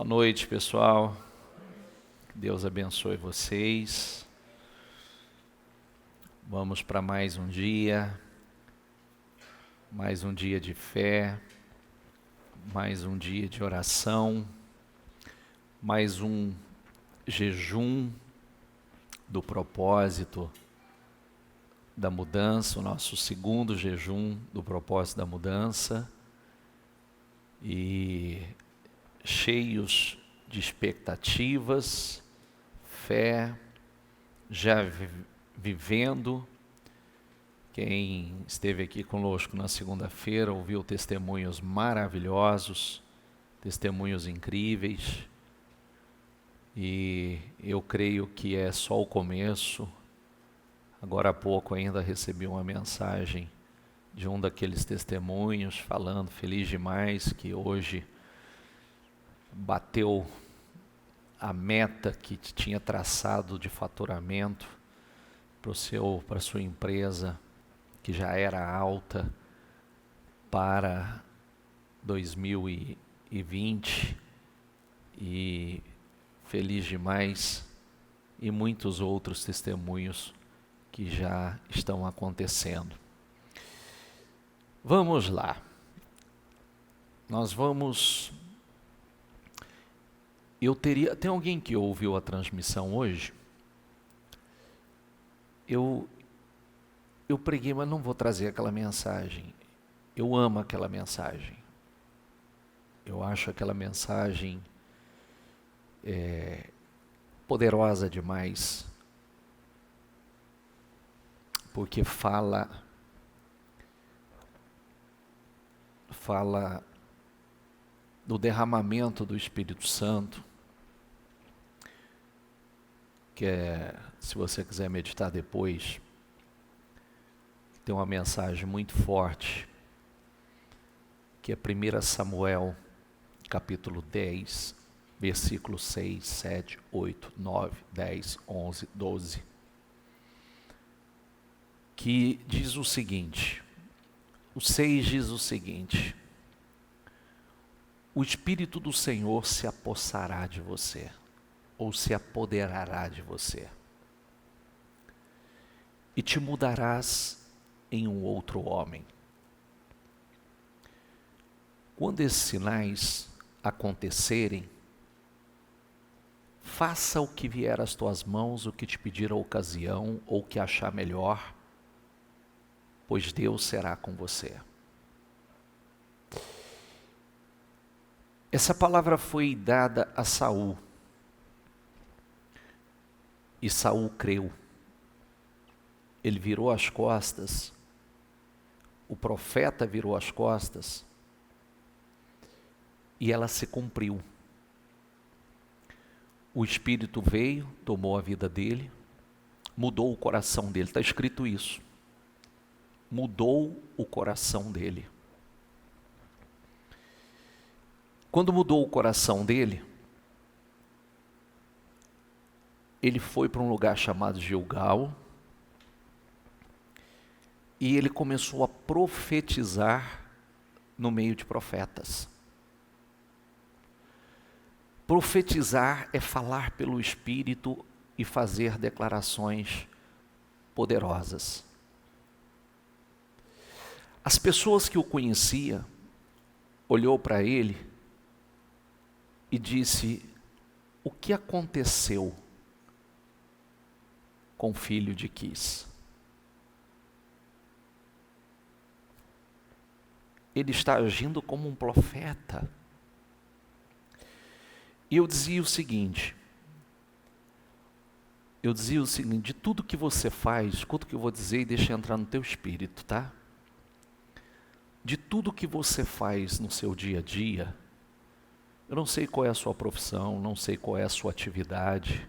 Boa noite, pessoal. Deus abençoe vocês. Vamos para mais um dia de fé, mais um dia de oração, mais um jejum do propósito da mudança, o nosso segundo jejum do propósito da mudança, e cheios de expectativas, fé, já vivendo. Quem esteve aqui conosco na segunda-feira ouviu testemunhos maravilhosos, testemunhos incríveis, e eu creio que é só o começo. Agora há pouco ainda recebi uma mensagem de um daqueles testemunhos falando, feliz demais, que hoje bateu a meta que tinha traçado de faturamento para a sua empresa, que já era alta para 2020, e feliz demais, e muitos outros testemunhos que já estão acontecendo. Vamos lá, tem alguém que ouviu a transmissão hoje? Eu preguei, mas não vou trazer aquela mensagem. Eu amo aquela mensagem. Eu acho aquela mensagem poderosa demais, porque fala do derramamento do Espírito Santo, que se você quiser meditar depois, tem uma mensagem muito forte, que é 1 Samuel, capítulo 10, versículos 6, 7, 8, 9, 10, 11, 12, que diz o seguinte, o 6 diz o seguinte: o Espírito do Senhor se apossará de você, ou se apoderará de você, e te mudarás em um outro homem. Quando esses sinais acontecerem, faça o que vier às tuas mãos, o que te pedir a ocasião, ou o que achar melhor, pois Deus será com você. Essa palavra foi dada a Saul, e Saul creu. Ele virou as costas, o profeta virou as costas, e ela se cumpriu. O Espírito veio, tomou a vida dele, mudou o coração dele, está escrito isso. Mudou o coração dele. Quando mudou o coração dele, ele foi para um lugar chamado Gilgal, e ele começou a profetizar no meio de profetas. Profetizar é falar pelo Espírito e fazer declarações poderosas. As pessoas que o conheciam, olhou para ele e disse: o que aconteceu com o filho de Quis? Ele está agindo como um profeta. E eu dizia o seguinte, de tudo que você faz, escuta o que eu vou dizer e deixa entrar no teu espírito, tá? De tudo que você faz no seu dia a dia, eu não sei qual é a sua profissão, não sei qual é a sua atividade,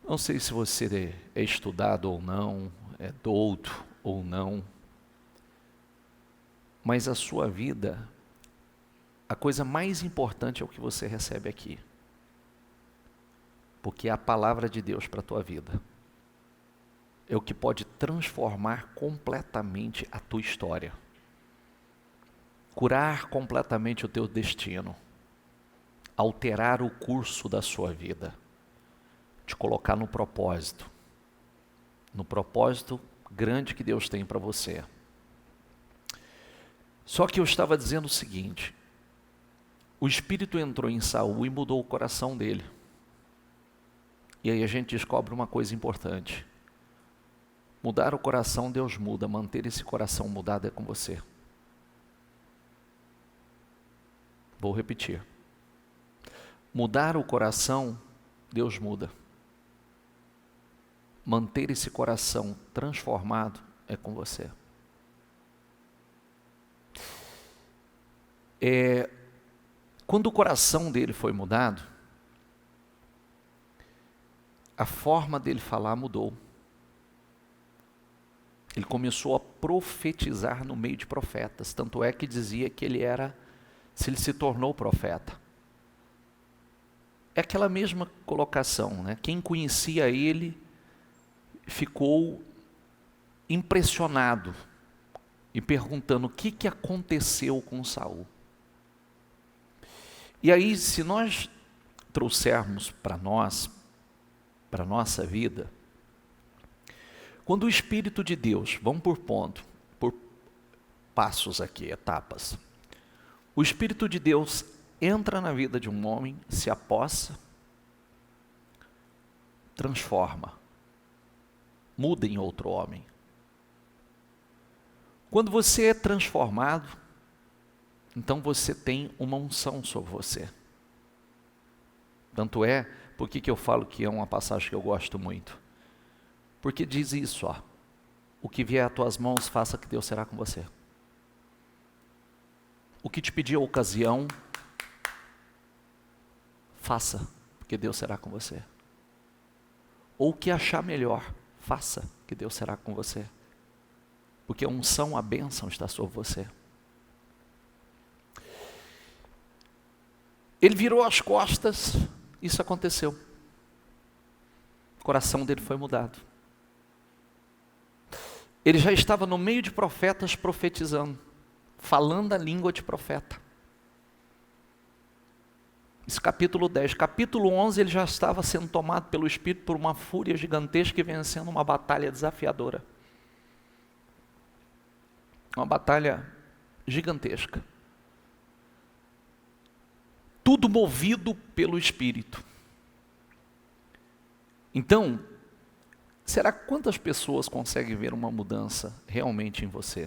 não sei se você é estudado ou não, é douto ou não, mas a sua vida, a coisa mais importante é o que você recebe aqui, porque é a palavra de Deus para a tua vida, é o que pode transformar completamente a tua história, curar completamente o teu destino. alterar o curso da sua vida, te colocar no propósito grande que Deus tem para você. Só que eu estava dizendo o seguinte: o Espírito entrou em Saul e mudou o coração dele. E aí a gente descobre uma coisa importante: mudar o coração, Deus muda. Manter esse coração mudado é com você. Vou repetir. Mudar o coração, Deus muda. Manter esse coração transformado é com você. Quando o coração dele foi mudado, a forma dele falar mudou. Ele começou a profetizar no meio de profetas. Tanto é que dizia que ele se tornou profeta. É aquela mesma colocação, né? Quem conhecia ele ficou impressionado e perguntando o que aconteceu com Saul. E aí, se nós trouxermos para nós, para a nossa vida, quando o Espírito de Deus, vamos por passos aqui, etapas. O Espírito de Deus entra na vida de um homem, se apossa, transforma, muda em outro homem. Quando você é transformado, então você tem uma unção sobre você. Tanto é, por que eu falo que é uma passagem que eu gosto muito? Porque diz isso, ó: o que vier às tuas mãos, faça, que Deus será com você. O que te pedir a ocasião, faça, porque Deus será com você. Ou o que achar melhor, faça, que Deus será com você. Porque a unção, a bênção está sobre você. Ele virou as costas, isso aconteceu. O coração dele foi mudado. Ele já estava no meio de profetas profetizando, falando a língua de profeta. Isso capítulo 10. Capítulo 11, ele já estava sendo tomado pelo Espírito por uma fúria gigantesca e vencendo uma batalha desafiadora. Uma batalha gigantesca. Tudo movido pelo Espírito. Então, será que quantas pessoas conseguem ver uma mudança realmente em você?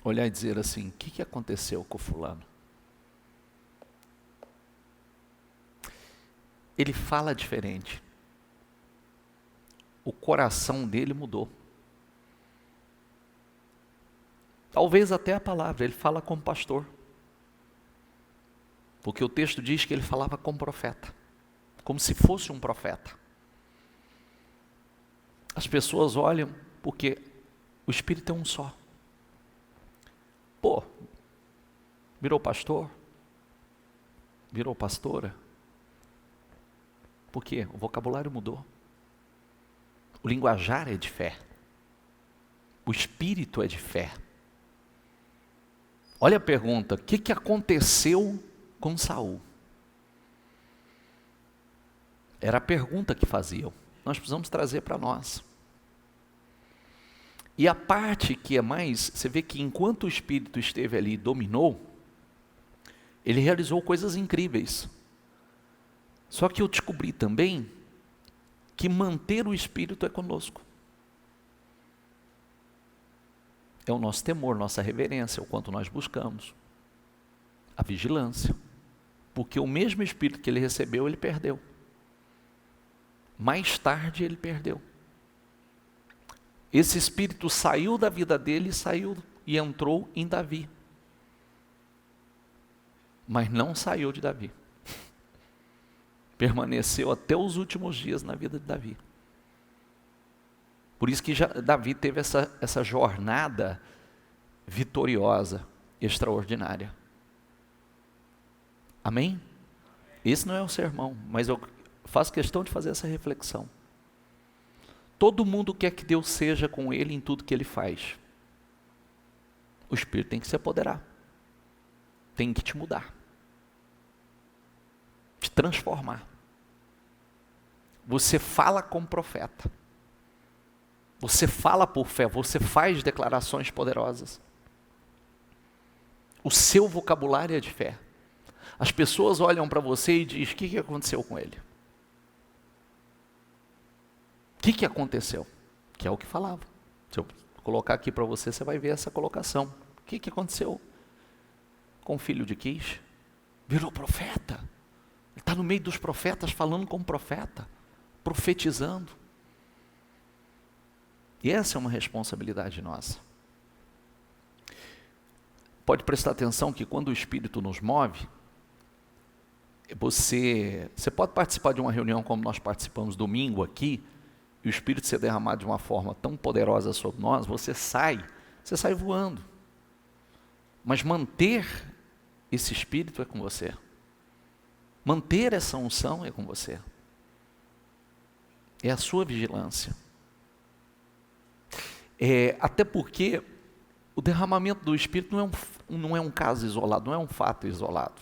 Olhar e dizer assim: o que aconteceu com o fulano? Ele fala diferente. O coração dele mudou. Talvez até a palavra, ele fala como pastor. Porque o texto diz que ele falava como profeta, como se fosse um profeta. As pessoas olham porque o Espírito é um só. Pô, virou pastor? Virou pastora? Por quê? O vocabulário mudou. O linguajar é de fé. O Espírito é de fé. Olha a pergunta: o que aconteceu com Saul? Era a pergunta que faziam. Nós precisamos trazer para nós. E a parte que é mais, você vê que enquanto o Espírito esteve ali e dominou, ele realizou coisas incríveis. Só que eu descobri também que manter o Espírito é conosco. É o nosso temor, nossa reverência, o quanto nós buscamos. A vigilância. Porque o mesmo Espírito que ele recebeu, ele perdeu. Mais tarde ele perdeu. Esse Espírito saiu da vida dele, saiu e entrou em Davi. Mas não saiu de Davi. Permaneceu até os últimos dias na vida de Davi. Por isso que Davi teve essa jornada vitoriosa, extraordinária. Amém? Esse não é o sermão, mas eu faço questão de fazer essa reflexão. Todo mundo quer que Deus seja com ele em tudo que ele faz. O Espírito tem que se apoderar. Tem que te mudar. te transformar. Você fala como profeta. Você fala por fé, você faz declarações poderosas. O seu vocabulário é de fé. As pessoas olham para você e dizem: o que aconteceu com ele? O que aconteceu? Que é o que falava. Se eu colocar aqui para você, você vai ver essa colocação. O que aconteceu com o filho de Quis? Virou profeta. Ele está no meio dos profetas, falando como profeta, profetizando. E essa é uma responsabilidade nossa. Pode prestar atenção que quando o Espírito nos move, você pode participar de uma reunião como nós participamos domingo aqui, e o Espírito ser derramado de uma forma tão poderosa sobre nós, você sai voando. Mas manter esse Espírito é com você. Manter essa unção é com você. É a sua vigilância. Até porque o derramamento do Espírito não é um caso isolado, não é um fato isolado.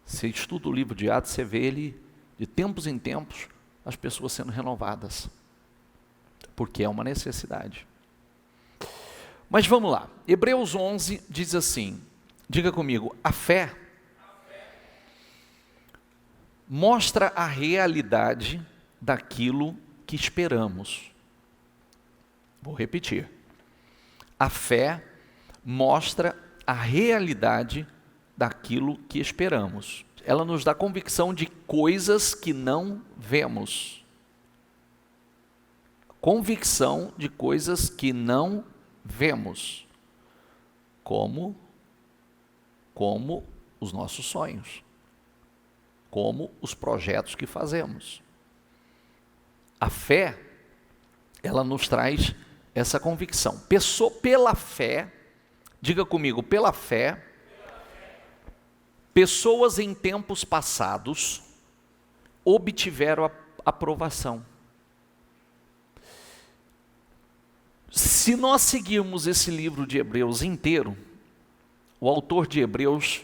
Você estuda o livro de Atos, você vê ele, de tempos em tempos, as pessoas sendo renovadas. Porque é uma necessidade. Mas vamos lá. Hebreus 11 diz assim, diga comigo: a fé mostra a realidade daquilo que esperamos. Vou repetir. A fé mostra a realidade daquilo que esperamos. Ela nos dá convicção de coisas que não vemos. Convicção de coisas que não vemos. Como os nossos sonhos. Como os projetos que fazemos. A fé, ela nos traz essa convicção. Pela fé, diga comigo, pela fé, pessoas em tempos passados obtiveram a aprovação. Se nós seguirmos esse livro de Hebreus inteiro, o autor de Hebreus,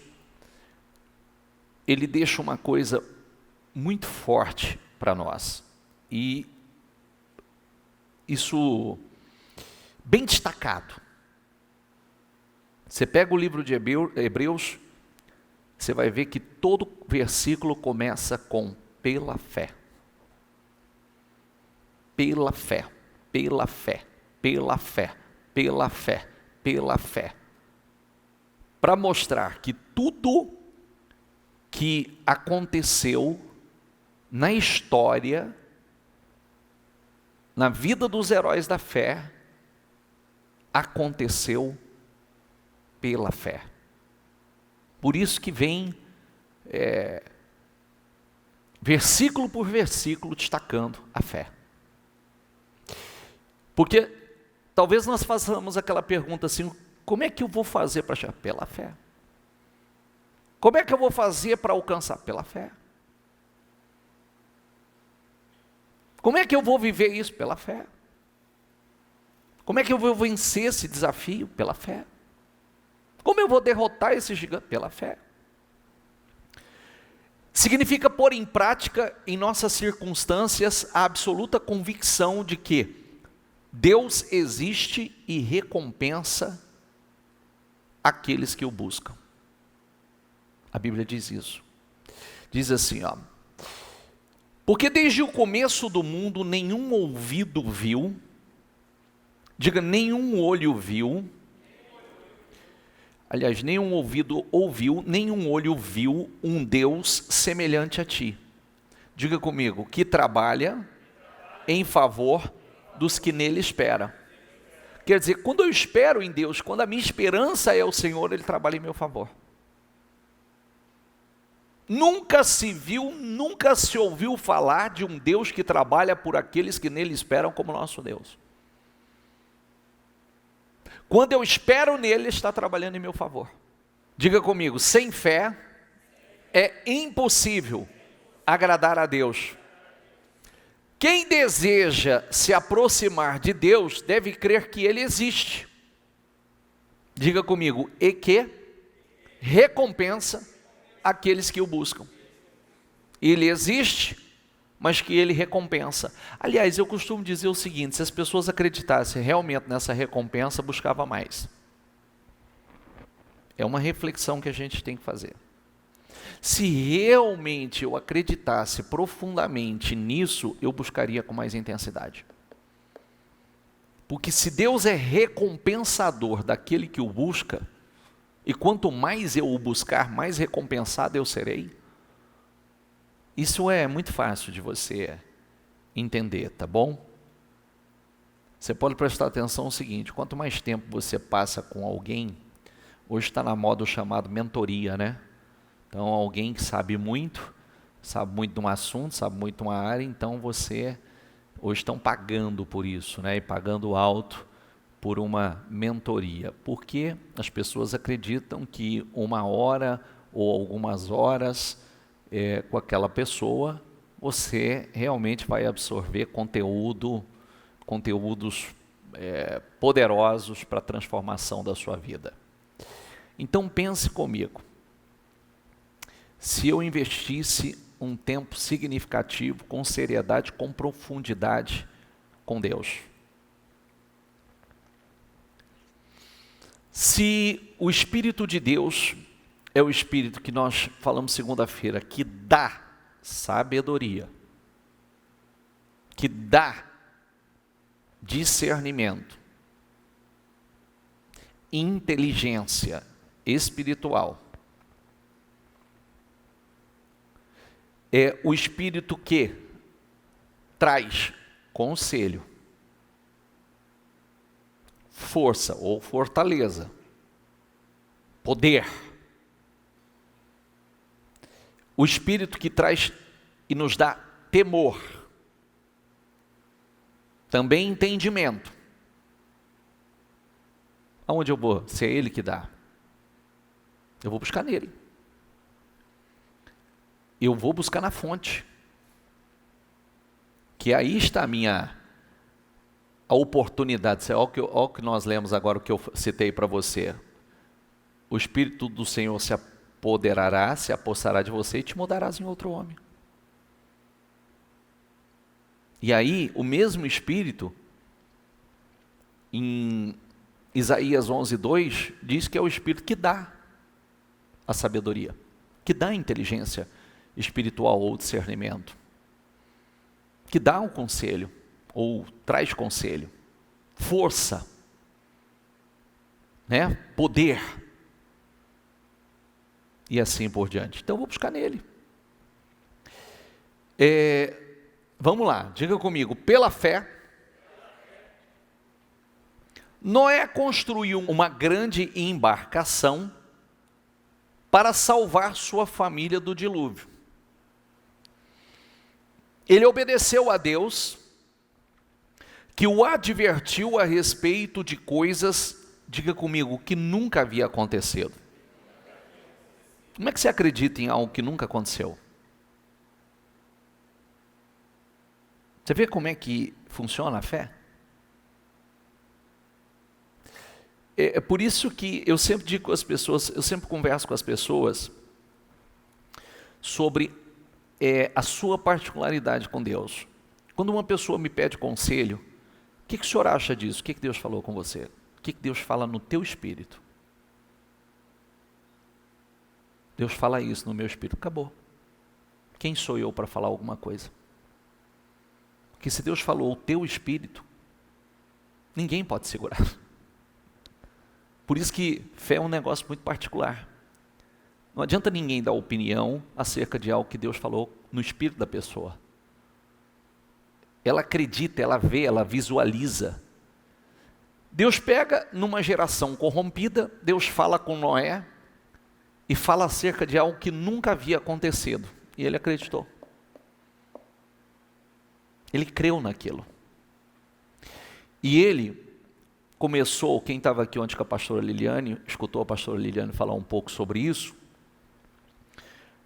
ele deixa uma coisa muito forte para nós. E isso bem destacado. Você pega o livro de Hebreus, você vai ver que todo versículo começa com pela fé. Pela fé, pela fé, pela fé, pela fé, pela fé. Para mostrar que tudo que aconteceu na história, na vida dos heróis da fé, aconteceu pela fé. Por isso que vem versículo por versículo destacando a fé. Porque talvez nós façamos aquela pergunta assim: como é que eu vou fazer para chegar? Pela fé. Como é que eu vou fazer para alcançar? Pela fé. Como é que eu vou viver isso? Pela fé. Como é que eu vou vencer esse desafio? Pela fé. Como eu vou derrotar esse gigante? Pela fé. Significa pôr em prática, em nossas circunstâncias, a absoluta convicção de que Deus existe e recompensa aqueles que o buscam. A Bíblia diz isso. Diz assim, ó: porque desde o começo do mundo nenhum ouvido viu, diga, nenhum olho viu, aliás, nenhum ouvido ouviu, nenhum olho viu um Deus semelhante a ti. Diga comigo, que trabalha em favor dos que nele esperam. Quer dizer, quando eu espero em Deus, quando a minha esperança é o Senhor, Ele trabalha em meu favor. Nunca se viu, nunca se ouviu falar de um Deus que trabalha por aqueles que nele esperam como nosso Deus. Quando eu espero nele, Ele está trabalhando em meu favor. Diga comigo, sem fé é impossível agradar a Deus. Quem deseja se aproximar de Deus deve crer que Ele existe. Diga comigo, e que recompensa aqueles que o buscam. Ele existe, mas que ele recompensa. Aliás, eu costumo dizer o seguinte: se as pessoas acreditassem realmente nessa recompensa, buscava mais. É uma reflexão que a gente tem que fazer. Se realmente eu acreditasse profundamente nisso, eu buscaria com mais intensidade. Porque se Deus é recompensador daquele que o busca, e quanto mais eu o buscar, mais recompensado eu serei, isso é muito fácil de você entender, tá bom? Você pode prestar atenção no seguinte: quanto mais tempo você passa com alguém, hoje está na moda o chamado mentoria, né? Então, alguém que sabe muito de um assunto, sabe muito de uma área, então hoje estão pagando por isso, né? E pagando alto por uma mentoria. Porque as pessoas acreditam que uma hora ou algumas horas com aquela pessoa, você realmente vai absorver conteúdos poderosos para a transformação da sua vida. Então pense comigo. Se eu investisse um tempo significativo, com seriedade, com profundidade com Deus. Se o Espírito de Deus é o Espírito que nós falamos segunda-feira, que dá sabedoria, que dá discernimento, inteligência espiritual, é o Espírito que traz conselho, força ou fortaleza, poder. O Espírito que traz e nos dá temor, também entendimento. Aonde eu vou? Se é Ele que dá, eu vou buscar nele. Eu vou buscar na fonte, que aí está a oportunidade. Olha o que nós lemos agora, o que eu citei para você. O Espírito do Senhor se apoderará, se apossará de você e te mudarás em outro homem. E aí, o mesmo Espírito, em Isaías 11:2, diz que é o Espírito que dá a sabedoria, que dá a inteligência espiritual ou discernimento, que dá um conselho, ou traz conselho, força, né? Poder, e assim por diante. Então eu vou buscar nele. Vamos lá, diga comigo: pela fé, Noé construiu uma grande embarcação para salvar sua família do dilúvio. Ele obedeceu a Deus, que o advertiu a respeito de coisas, diga comigo, que nunca havia acontecido. Como é que você acredita em algo que nunca aconteceu? Você vê como é que funciona a fé? É por isso que eu sempre digo às pessoas, eu sempre converso com as pessoas sobre a sua particularidade com Deus. Quando uma pessoa me pede conselho, o que o senhor acha disso? O que Deus falou com você? O que Deus fala no teu espírito? Deus fala isso no meu espírito, acabou. Quem sou eu para falar alguma coisa? Porque se Deus falou o teu espírito, ninguém pode segurar. Por isso que fé é um negócio muito particular. Não adianta ninguém dar opinião acerca de algo que Deus falou no espírito da pessoa. Ela acredita, ela vê, ela visualiza. Deus pega numa geração corrompida, Deus fala com Noé e fala acerca de algo que nunca havia acontecido. E ele acreditou. Ele creu naquilo. E ele começou, quem estava aqui ontem com a pastora Liliane, escutou a pastora Liliane falar um pouco sobre isso,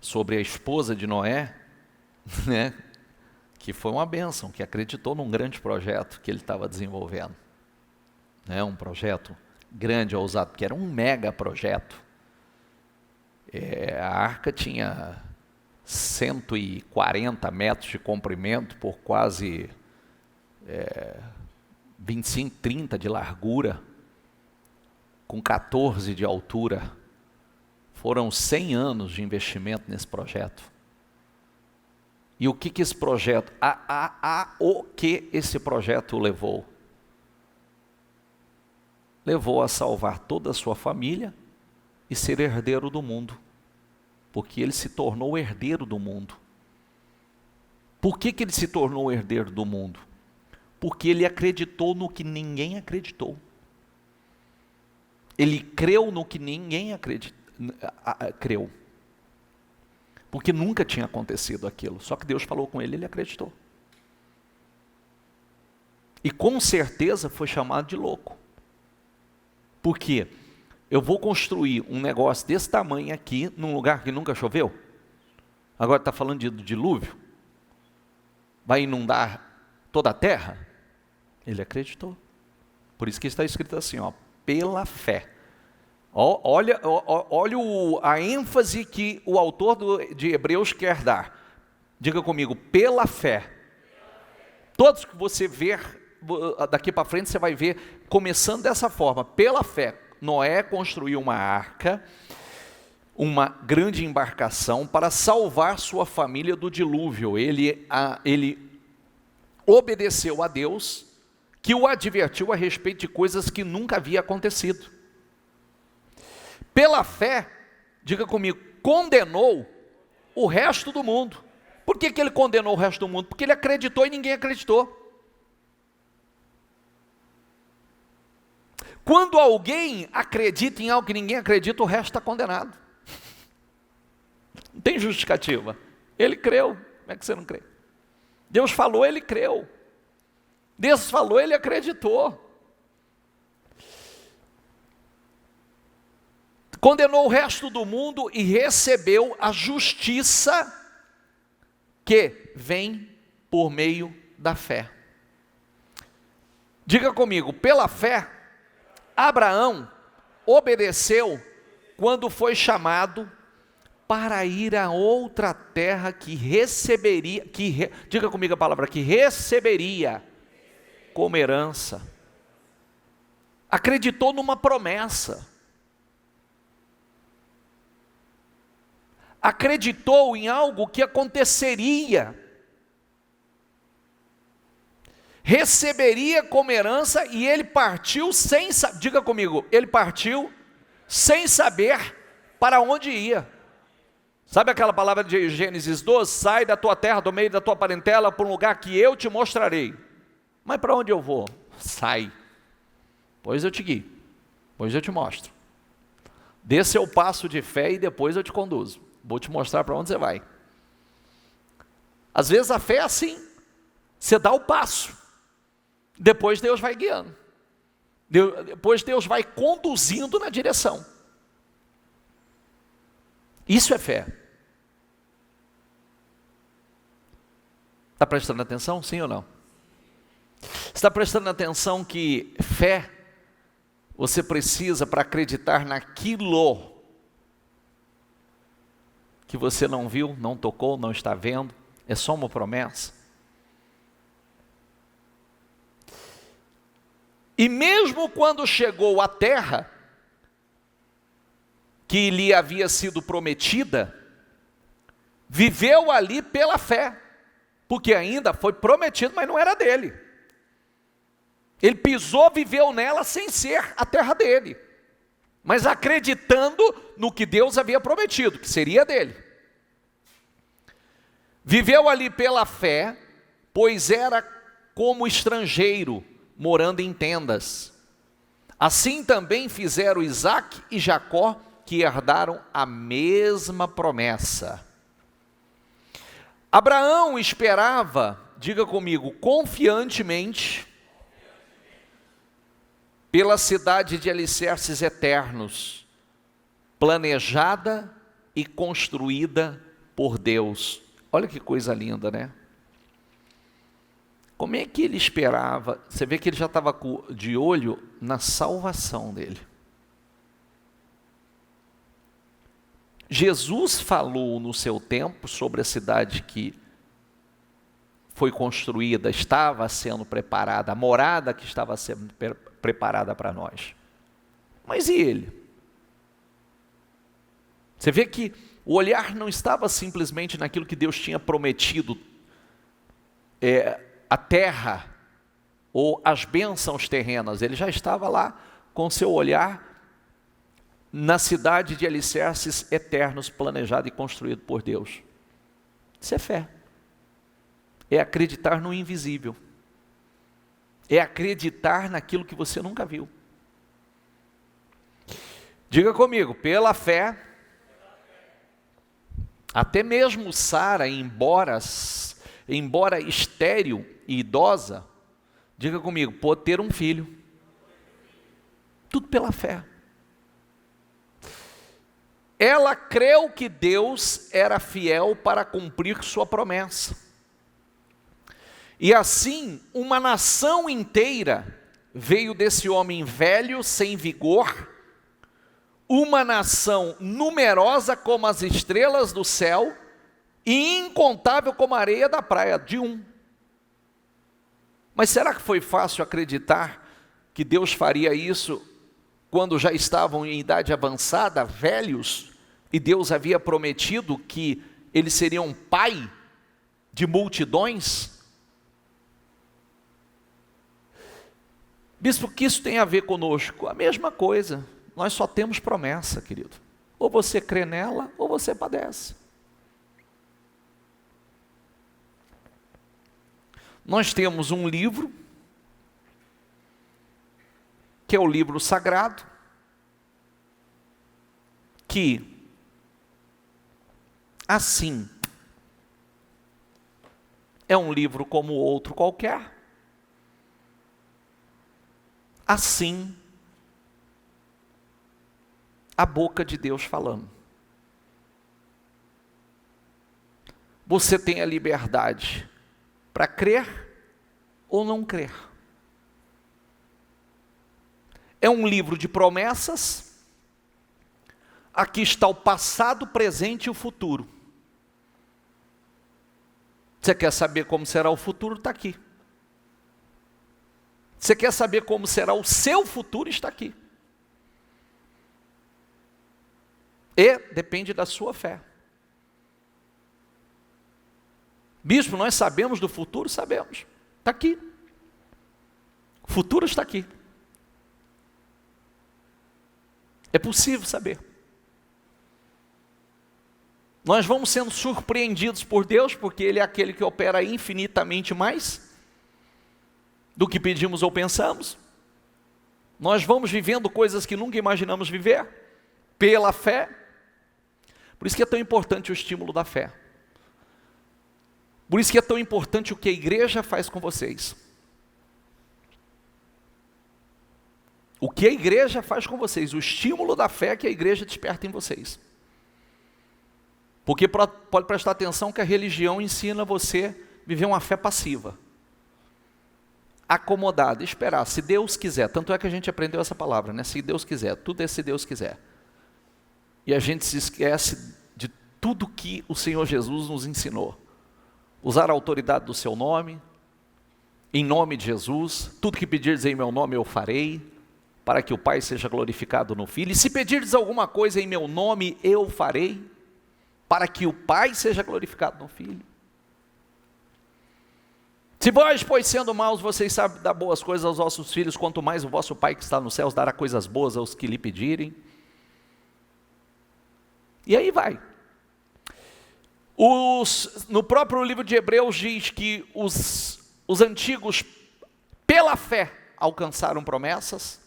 sobre a esposa de Noé, né, que foi uma bênção, que acreditou num grande projeto que ele estava desenvolvendo. Né, um projeto grande, ousado, porque era um mega projeto. A arca tinha 140 metros de comprimento por quase 25, 30 de largura, com 14 de altura. Foram 100 anos de investimento nesse projeto. E o que esse projeto, o que esse projeto levou? Levou a salvar toda a sua família e ser herdeiro do mundo. Porque ele se tornou herdeiro do mundo. Por que ele se tornou herdeiro do mundo? Porque ele acreditou no que ninguém acreditou. Ele creu no que ninguém creu. Porque nunca tinha acontecido aquilo. Só que Deus falou com ele, ele acreditou. E com certeza foi chamado de louco. Por quê? Eu vou construir um negócio desse tamanho aqui, num lugar que nunca choveu? Agora está falando de dilúvio? Vai inundar toda a terra? Ele acreditou. Por isso que está escrito assim, pela fé. Olha a ênfase que o autor de Hebreus quer dar. Diga comigo, pela fé. Todos que você ver, daqui para frente você vai ver, começando dessa forma, pela fé. Noé construiu uma arca, uma grande embarcação para salvar sua família do dilúvio. Ele obedeceu a Deus, que o advertiu a respeito de coisas que nunca havia acontecido. Pela fé, diga comigo, condenou o resto do mundo. Por que ele condenou o resto do mundo? Porque ele acreditou e ninguém acreditou. Quando alguém acredita em algo que ninguém acredita, o resto está condenado. Não tem justificativa. Ele creu, como é que você não crê? Deus falou, ele creu. Deus falou, ele acreditou. Condenou o resto do mundo e recebeu a justiça que vem por meio da fé. Diga comigo, pela fé, Abraão obedeceu quando foi chamado para ir a outra terra que receberia, diga comigo a palavra, que receberia como herança. Acreditou numa promessa. Acreditou em algo que aconteceria. Receberia como herança e ele partiu sem, diga comigo, ele partiu sem saber para onde ia. Sabe aquela palavra de Gênesis 12? Sai da tua terra, do meio da tua parentela, para um lugar que eu te mostrarei. Mas para onde eu vou? Sai. Pois eu te guio, pois eu te mostro. Dê seu passo de fé e depois eu te conduzo. Vou te mostrar para onde você vai. Às vezes a fé é assim, você dá o passo. Depois Deus vai guiando. Depois Deus vai conduzindo na direção. Isso é fé. Está prestando atenção? Sim ou não? Está prestando atenção que fé, você precisa para acreditar naquilo que você não viu, não tocou, não está vendo, é só uma promessa. E mesmo quando chegou à terra, que lhe havia sido prometida, viveu ali pela fé, porque ainda foi prometido, mas não era dele. Ele pisou, viveu nela sem ser a terra dele, mas acreditando no que Deus havia prometido, que seria dele. Viveu ali pela fé, pois era como estrangeiro, morando em tendas. Assim também fizeram Isaque e Jacó, que herdaram a mesma promessa. Abraão esperava, diga comigo, confiantemente, pela cidade de alicerces eternos, planejada e construída por Deus. Olha que coisa linda, né? Como é que ele esperava? Você vê que ele já estava de olho na salvação dele. Jesus falou no seu tempo sobre a cidade que foi construída, estava sendo preparada, a morada que estava sendo preparada para nós. Mas e ele? Você vê que o olhar não estava simplesmente naquilo que Deus tinha prometido, a terra ou as bênçãos terrenas. Ele já estava lá com seu olhar na cidade de alicerces eternos, planejado e construído por Deus. Isso é fé. É acreditar no invisível. É acreditar naquilo que você nunca viu. Diga comigo, pela fé, até mesmo Sara, embora estéril e idosa, diga comigo, pôde ter um filho. Tudo pela fé. Ela creu que Deus era fiel para cumprir sua promessa. E assim, uma nação inteira veio desse homem velho, sem vigor, uma nação numerosa como as estrelas do céu e incontável como a areia da praia, de um. Mas será que foi fácil acreditar que Deus faria isso quando já estavam em idade avançada, velhos, e Deus havia prometido que eles seriam pai de multidões? Bispo, o que isso tem a ver conosco? A mesma coisa, nós só temos promessa, querido. Ou você crê nela, ou você padece. Nós temos um livro, que é o livro sagrado, que, assim, é um livro como outro qualquer. Assim, a boca de Deus falando. Você tem a liberdade para crer ou não crer. É um livro de promessas. Aqui está o passado, o presente e o futuro. Você quer saber como será o futuro? Está aqui. Você quer saber como será o seu futuro? Está aqui. E depende da sua fé. Bispo, nós sabemos do futuro? Sabemos. Está aqui. O futuro está aqui. É possível saber. Nós vamos sendo surpreendidos por Deus, porque Ele é aquele que opera infinitamente mais do que pedimos ou pensamos. Nós vamos vivendo coisas que nunca imaginamos viver, pela fé. Por isso que é tão importante o estímulo da fé. Por isso que é tão importante o que a igreja faz com vocês. O que a igreja faz com vocês, o estímulo da fé que a igreja desperta em vocês. Porque pode prestar atenção que a religião ensina você a viver uma fé passiva. Acomodada, esperar, se Deus quiser. Tanto é que a gente aprendeu essa palavra, né? Se Deus quiser, tudo é se Deus quiser. E a gente se esquece de tudo que o Senhor Jesus nos ensinou. Usar a autoridade do seu nome, em nome de Jesus, tudo que pedirdes em meu nome eu farei, para que o Pai seja glorificado no Filho. E se pedirdes alguma coisa em meu nome eu farei, para que o Pai seja glorificado no Filho. Se vós, pois sendo maus, vocês sabem dar boas coisas aos vossos filhos, quanto mais o vosso Pai que está nos céus dará coisas boas aos que lhe pedirem. E aí vai. No próprio livro de Hebreus diz que os antigos, pela fé, alcançaram promessas.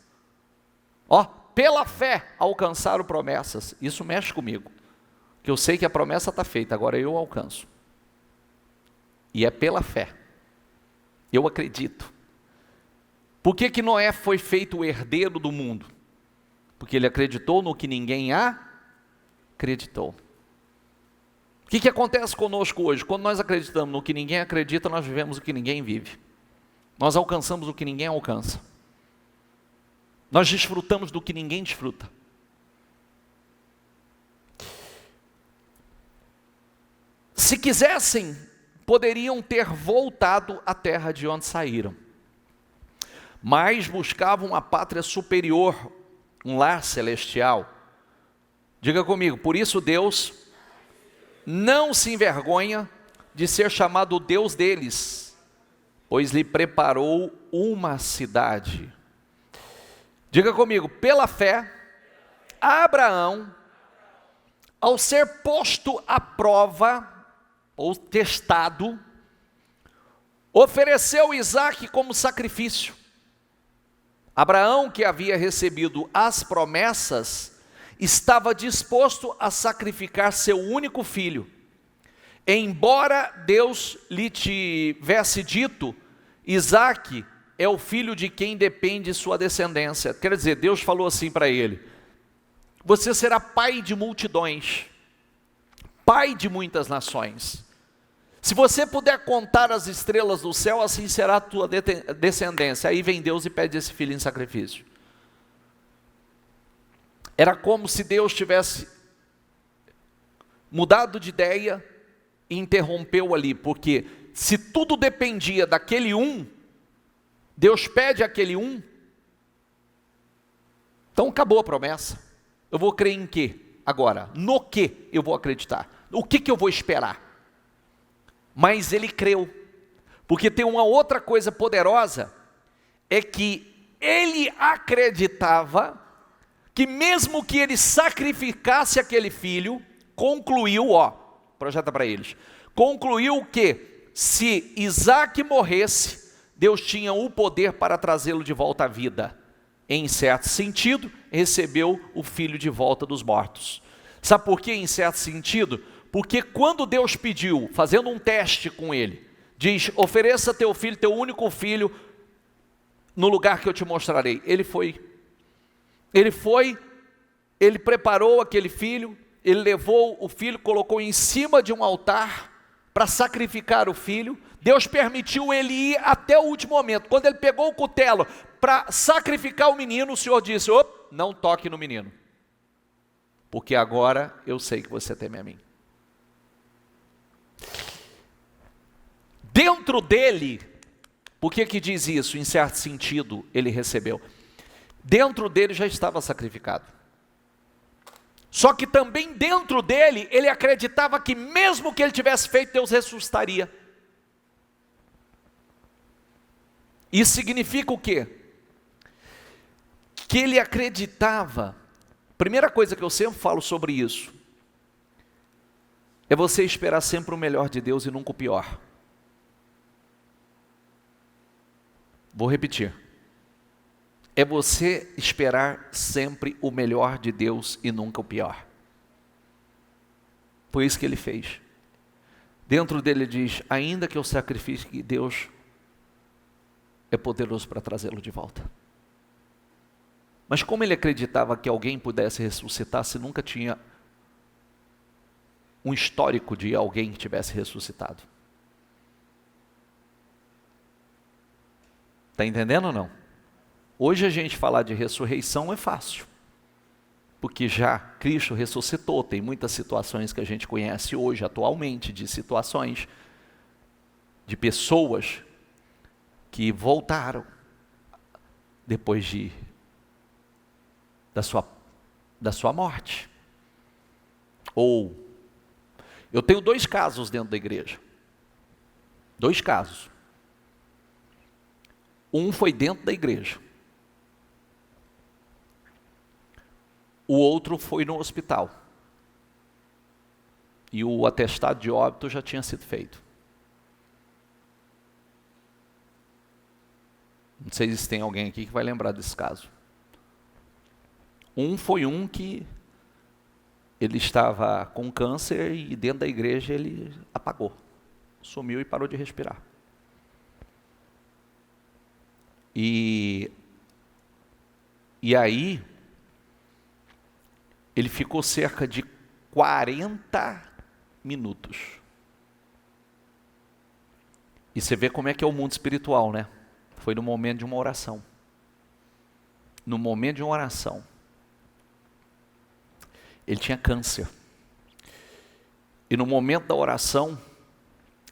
Pela fé alcançaram promessas. Isso mexe comigo, que eu sei que a promessa está feita, agora eu alcanço. E é pela fé. Eu acredito. Por que Noé foi feito o herdeiro do mundo? Porque ele acreditou no que ninguém acreditou. O que acontece conosco hoje? Quando nós acreditamos no que ninguém acredita, nós vivemos o que ninguém vive. Nós alcançamos o que ninguém alcança. Nós desfrutamos do que ninguém desfruta. Se quisessem, poderiam ter voltado à terra de onde saíram, mas buscavam a pátria superior, um lar celestial. Diga comigo, por isso Deus não se envergonha de ser chamado o Deus deles, pois lhe preparou uma cidade. Diga comigo, pela fé, Abraão, ao ser posto à prova, ou testado, ofereceu Isaque como sacrifício. Abraão, que havia recebido as promessas, estava disposto a sacrificar seu único filho. Embora Deus lhe tivesse dito, Isaque é o filho de quem depende sua descendência. Quer dizer, Deus falou assim para ele: você será pai de multidões, pai de muitas nações. Se você puder contar as estrelas do céu, assim será a tua descendência. Aí vem Deus e pede esse filho em sacrifício. Era como se Deus tivesse mudado de ideia e interrompeu ali, porque se tudo dependia daquele um, Deus pede aquele um, então acabou a promessa. Eu vou crer em quê agora? No que eu vou acreditar? O que eu vou esperar? Mas ele creu, porque tem uma outra coisa poderosa, é que ele acreditava que mesmo que ele sacrificasse aquele filho, concluiu, projeta para eles, concluiu que se Isaque morresse, Deus tinha o poder para trazê-lo de volta à vida. Em certo sentido, recebeu o filho de volta dos mortos. Sabe por quê, em certo sentido? Porque quando Deus pediu, fazendo um teste com ele, diz, ofereça teu filho, teu único filho, no lugar que eu te mostrarei. Ele foi, ele preparou aquele filho, ele levou o filho, colocou em cima de um altar, para sacrificar o filho. Deus permitiu ele ir até o último momento. Quando ele pegou o cutelo para sacrificar o menino, o Senhor disse, não toque no menino, porque agora eu sei que você teme a mim. Dentro dele, por que diz isso? Em certo sentido, ele recebeu. Dentro dele já estava sacrificado. Só que também dentro dele, ele acreditava que mesmo que ele tivesse feito, Deus ressuscitaria. Isso significa o quê? Que ele acreditava. Primeira coisa que eu sempre falo sobre isso, é você esperar sempre o melhor de Deus e nunca o pior. Vou repetir. É você esperar sempre o melhor de Deus e nunca o pior. Foi isso que ele fez. Dentro dele ele diz, ainda que eu sacrifique, Deus é poderoso para trazê-lo de volta. Mas como ele acreditava que alguém pudesse ressuscitar, se nunca tinha um histórico de alguém que tivesse ressuscitado? Está entendendo ou não? Hoje a gente falar de ressurreição é fácil, porque já Cristo ressuscitou. Tem muitas situações que a gente conhece hoje, atualmente, de situações, de pessoas que voltaram depois da sua morte. Ou, eu tenho 2 casos dentro da igreja. 2 casos. Um foi dentro da igreja. O outro foi no hospital. E o atestado de óbito já tinha sido feito. Não sei se tem alguém aqui que vai lembrar desse caso. Um foi um que ele estava com câncer e dentro da igreja ele apagou. Sumiu e parou de respirar. E aí, ele ficou cerca de 40 minutos. E você vê como é que é o mundo espiritual, né? Foi no momento de uma oração. No momento de uma oração. Ele tinha câncer. E no momento da oração,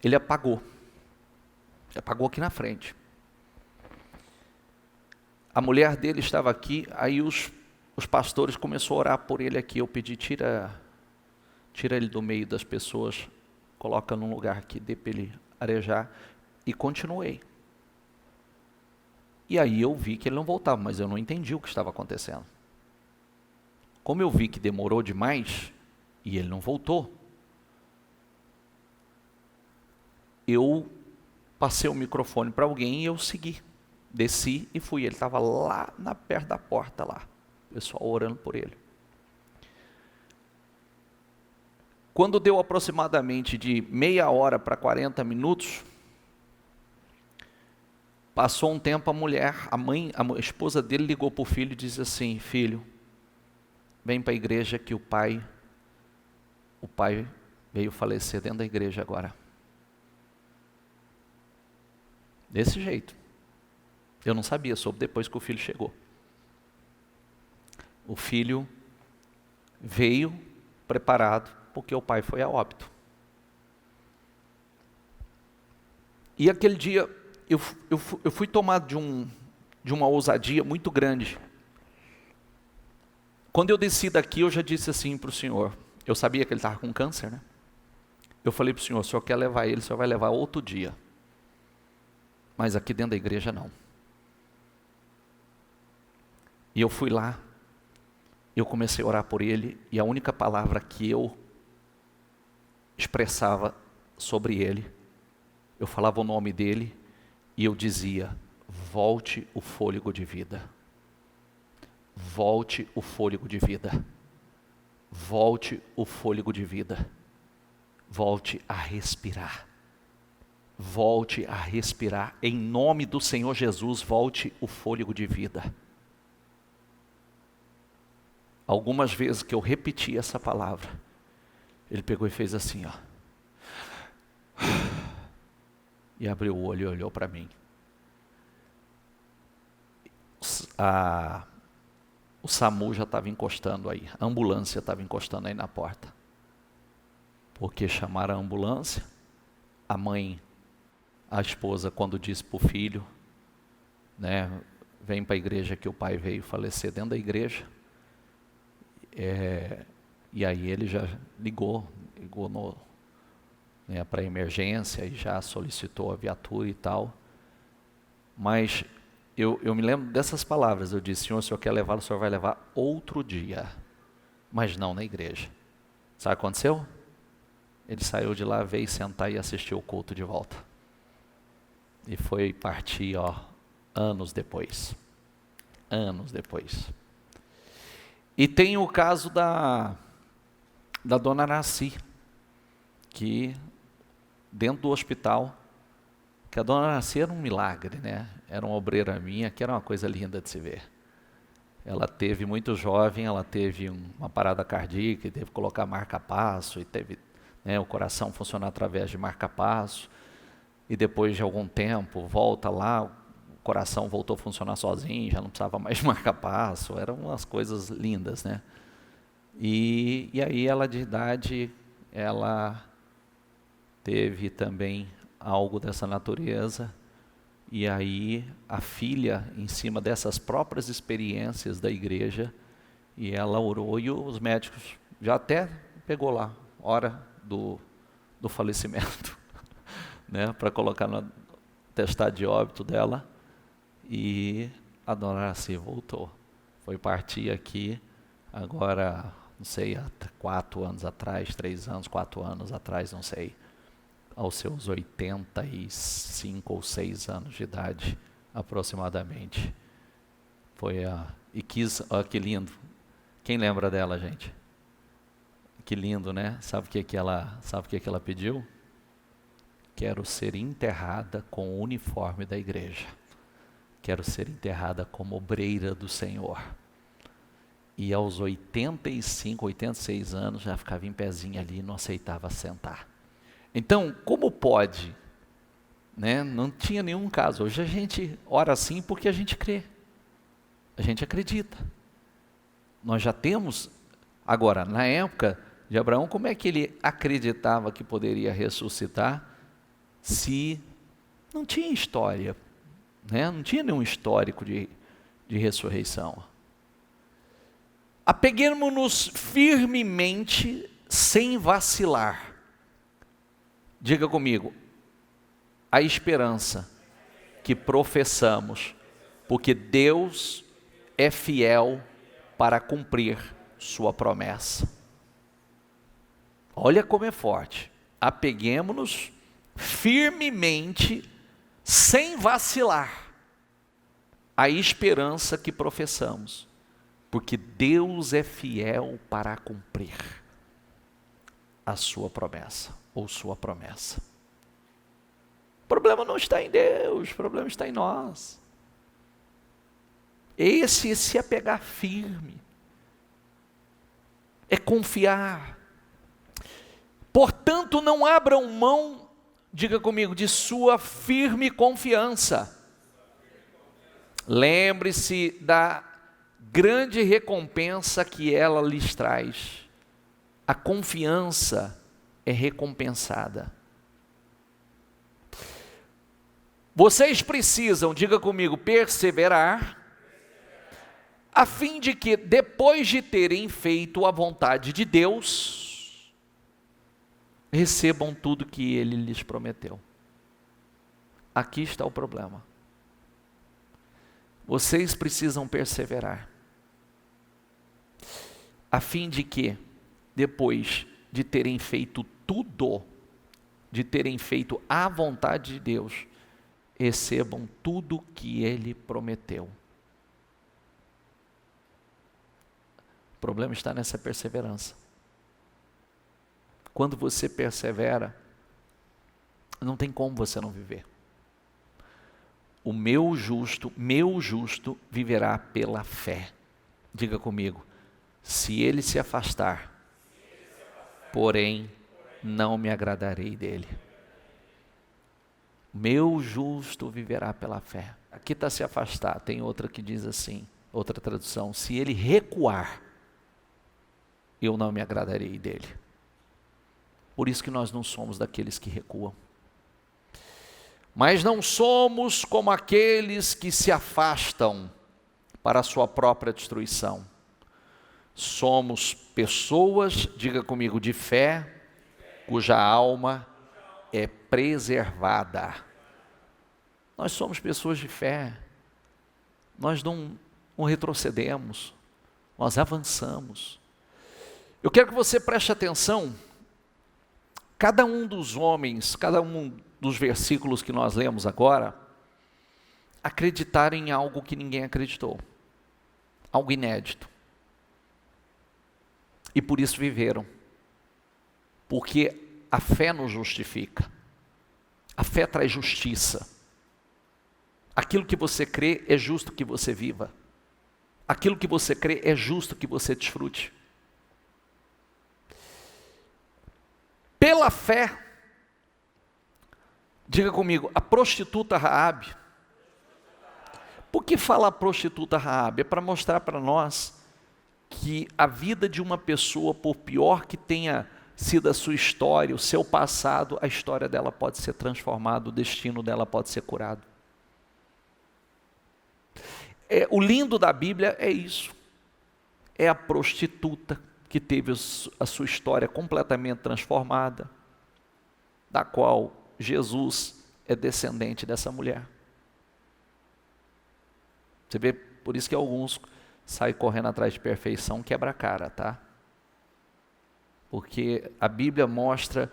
ele apagou. Apagou aqui na frente. A mulher dele estava aqui, aí os pastores começaram a orar por ele aqui. Eu pedi, tira ele do meio das pessoas, coloca num lugar aqui, dê para ele arejar. E continuei. E aí eu vi que ele não voltava, mas eu não entendi o que estava acontecendo. Como eu vi que demorou demais, e ele não voltou, eu passei o microfone para alguém e eu segui. Desci e fui. Ele estava lá perto da porta lá. O pessoal orando por ele. Quando deu aproximadamente de meia hora para 40 minutos, passou um tempo, a esposa dele ligou para o filho e disse assim: filho, vem para a igreja que o pai veio falecer dentro da igreja agora. Desse jeito. Eu não sabia, soube depois que o filho chegou. O filho veio preparado porque o pai foi a óbito. E aquele dia eu fui tomado de uma ousadia muito grande. Quando eu desci daqui, eu já disse assim para o Senhor, eu sabia que ele estava com câncer, né? Eu falei para o Senhor quer levar ele, o Senhor vai levar outro dia. Mas aqui dentro da igreja não. E eu fui lá, eu comecei a orar por ele, e a única palavra que eu expressava sobre ele, eu falava o nome dele, e eu dizia: volte o fôlego de vida. Volte o fôlego de vida. Volte o fôlego de vida. Volte a respirar. Volte a respirar. Em nome do Senhor Jesus, volte o fôlego de vida. Algumas vezes que eu repeti essa palavra, ele pegou e fez assim, ó. E abriu o olho e olhou para mim. O SAMU já estava encostando aí, a ambulância estava encostando aí na porta. Porque chamaram a ambulância, a mãe, a esposa, quando disse para o filho, né, vem para a igreja que o pai veio falecer dentro da igreja, e aí ele já ligou para a emergência e já solicitou a viatura e tal. Mas eu me lembro dessas palavras, eu disse: Senhor, o Senhor quer levar, o Senhor vai levar outro dia, mas não na igreja. Sabe o que aconteceu? Ele saiu de lá, veio sentar e assistiu o culto de volta. E foi partir, anos depois. Anos depois. E tem o caso da dona Araci, que dentro do hospital, que a dona Araci era um milagre, né? Era uma obreira minha, que era uma coisa linda de se ver. Ela teve muito jovem, ela teve uma parada cardíaca, teve que colocar marca-passo, e teve o coração funcionar através de marca-passo, e depois de algum tempo, volta lá, o coração voltou a funcionar sozinho, já não precisava mais de marca-passo, eram umas coisas lindas, né? E aí ela de idade, ela teve também algo dessa natureza, e aí a filha, em cima dessas próprias experiências da igreja, e ela orou, e os médicos já até pegou lá, hora do falecimento, né, para colocar no atestado de óbito dela, e a dona Araci voltou, foi partir aqui, agora, não sei, há 4 anos atrás, 3 anos, 4 anos atrás, não sei, aos seus 85 ou 6 anos de idade, aproximadamente. Que lindo. Quem lembra dela, gente? Que lindo, né? Sabe o que ela pediu? Quero ser enterrada com o uniforme da igreja. Quero ser enterrada como obreira do Senhor. E aos 85, 86 anos, já ficava em pezinho ali e não aceitava sentar. Então, como pode? Né? Não tinha nenhum caso. Hoje a gente ora assim porque a gente crê. A gente acredita. Nós já temos. Agora, na época, de Abraão, como é que ele acreditava que poderia ressuscitar se não tinha história, né? Não tinha nenhum histórico de ressurreição. Apeguemos-nos firmemente, sem vacilar. Diga comigo, a esperança que professamos, porque Deus é fiel para cumprir sua promessa. Olha como é forte. Apeguemos-nos firmemente, sem vacilar, a esperança que professamos, porque Deus é fiel para cumprir a sua promessa, ou sua promessa. O problema não está em Deus, o problema está em nós. Esse é se apegar firme, é confiar. Portanto, não abram mão, diga comigo, de sua firme confiança. Lembre-se da grande recompensa que ela lhes traz. A confiança é recompensada. Vocês precisam, diga comigo, perseverar, a fim de que, depois de terem feito a vontade de Deus, recebam tudo que Ele lhes prometeu. Aqui está o problema. Vocês precisam perseverar, a fim de que, depois de terem feito tudo, de terem feito a vontade de Deus, recebam tudo que Ele prometeu. O problema está nessa perseverança. Quando você persevera, não tem como você não viver. O meu justo viverá pela fé. Diga comigo, se ele se afastar, porém não me agradarei dele. Meu justo viverá pela fé. Aqui está se afastar, tem outra que diz assim, outra tradução, se ele recuar, eu não me agradarei dele. Por isso que nós não somos daqueles que recuam. Mas não somos como aqueles que se afastam para a sua própria destruição. Somos pessoas, diga comigo, de fé, cuja alma é preservada. Nós somos pessoas de fé. Nós não retrocedemos, nós avançamos. Eu quero que você preste atenção. Cada um dos homens, cada um dos versículos que nós lemos agora, acreditaram em algo que ninguém acreditou, algo inédito, e por isso viveram, porque a fé nos justifica, a fé traz justiça. Aquilo que você crê é justo que você viva, aquilo que você crê é justo que você desfrute. Pela fé, diga comigo, a prostituta Raabe. Por que fala prostituta Raabe? É para mostrar para nós que a vida de uma pessoa, por pior que tenha sido a sua história, o seu passado, a história dela pode ser transformada, o destino dela pode ser curado. O lindo da Bíblia é isso. É a prostituta que teve a sua história completamente transformada, da qual Jesus é descendente dessa mulher. Você vê, por isso que alguns saem correndo atrás de perfeição, quebra a cara, tá? Porque a Bíblia mostra,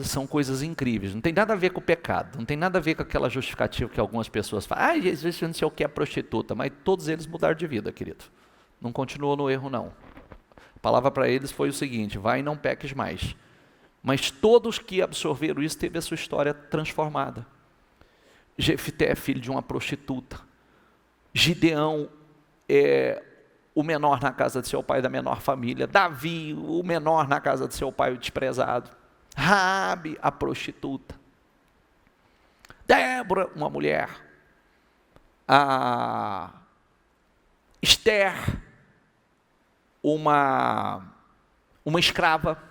são coisas incríveis, não tem nada a ver com o pecado, não tem nada a ver com aquela justificativa que algumas pessoas falam, Jesus não sei o que é prostituta, mas todos eles mudaram de vida, querido, não continuou no erro não. A palavra para eles foi o seguinte, vai e não peques mais. Mas todos que absorveram isso, teve a sua história transformada. Jefté é filho de uma prostituta. Gideão é o menor na casa de seu pai, da menor família. Davi, o menor na casa de seu pai, o desprezado. Raabe, a prostituta. Débora, uma mulher. Esther, uma uma escrava.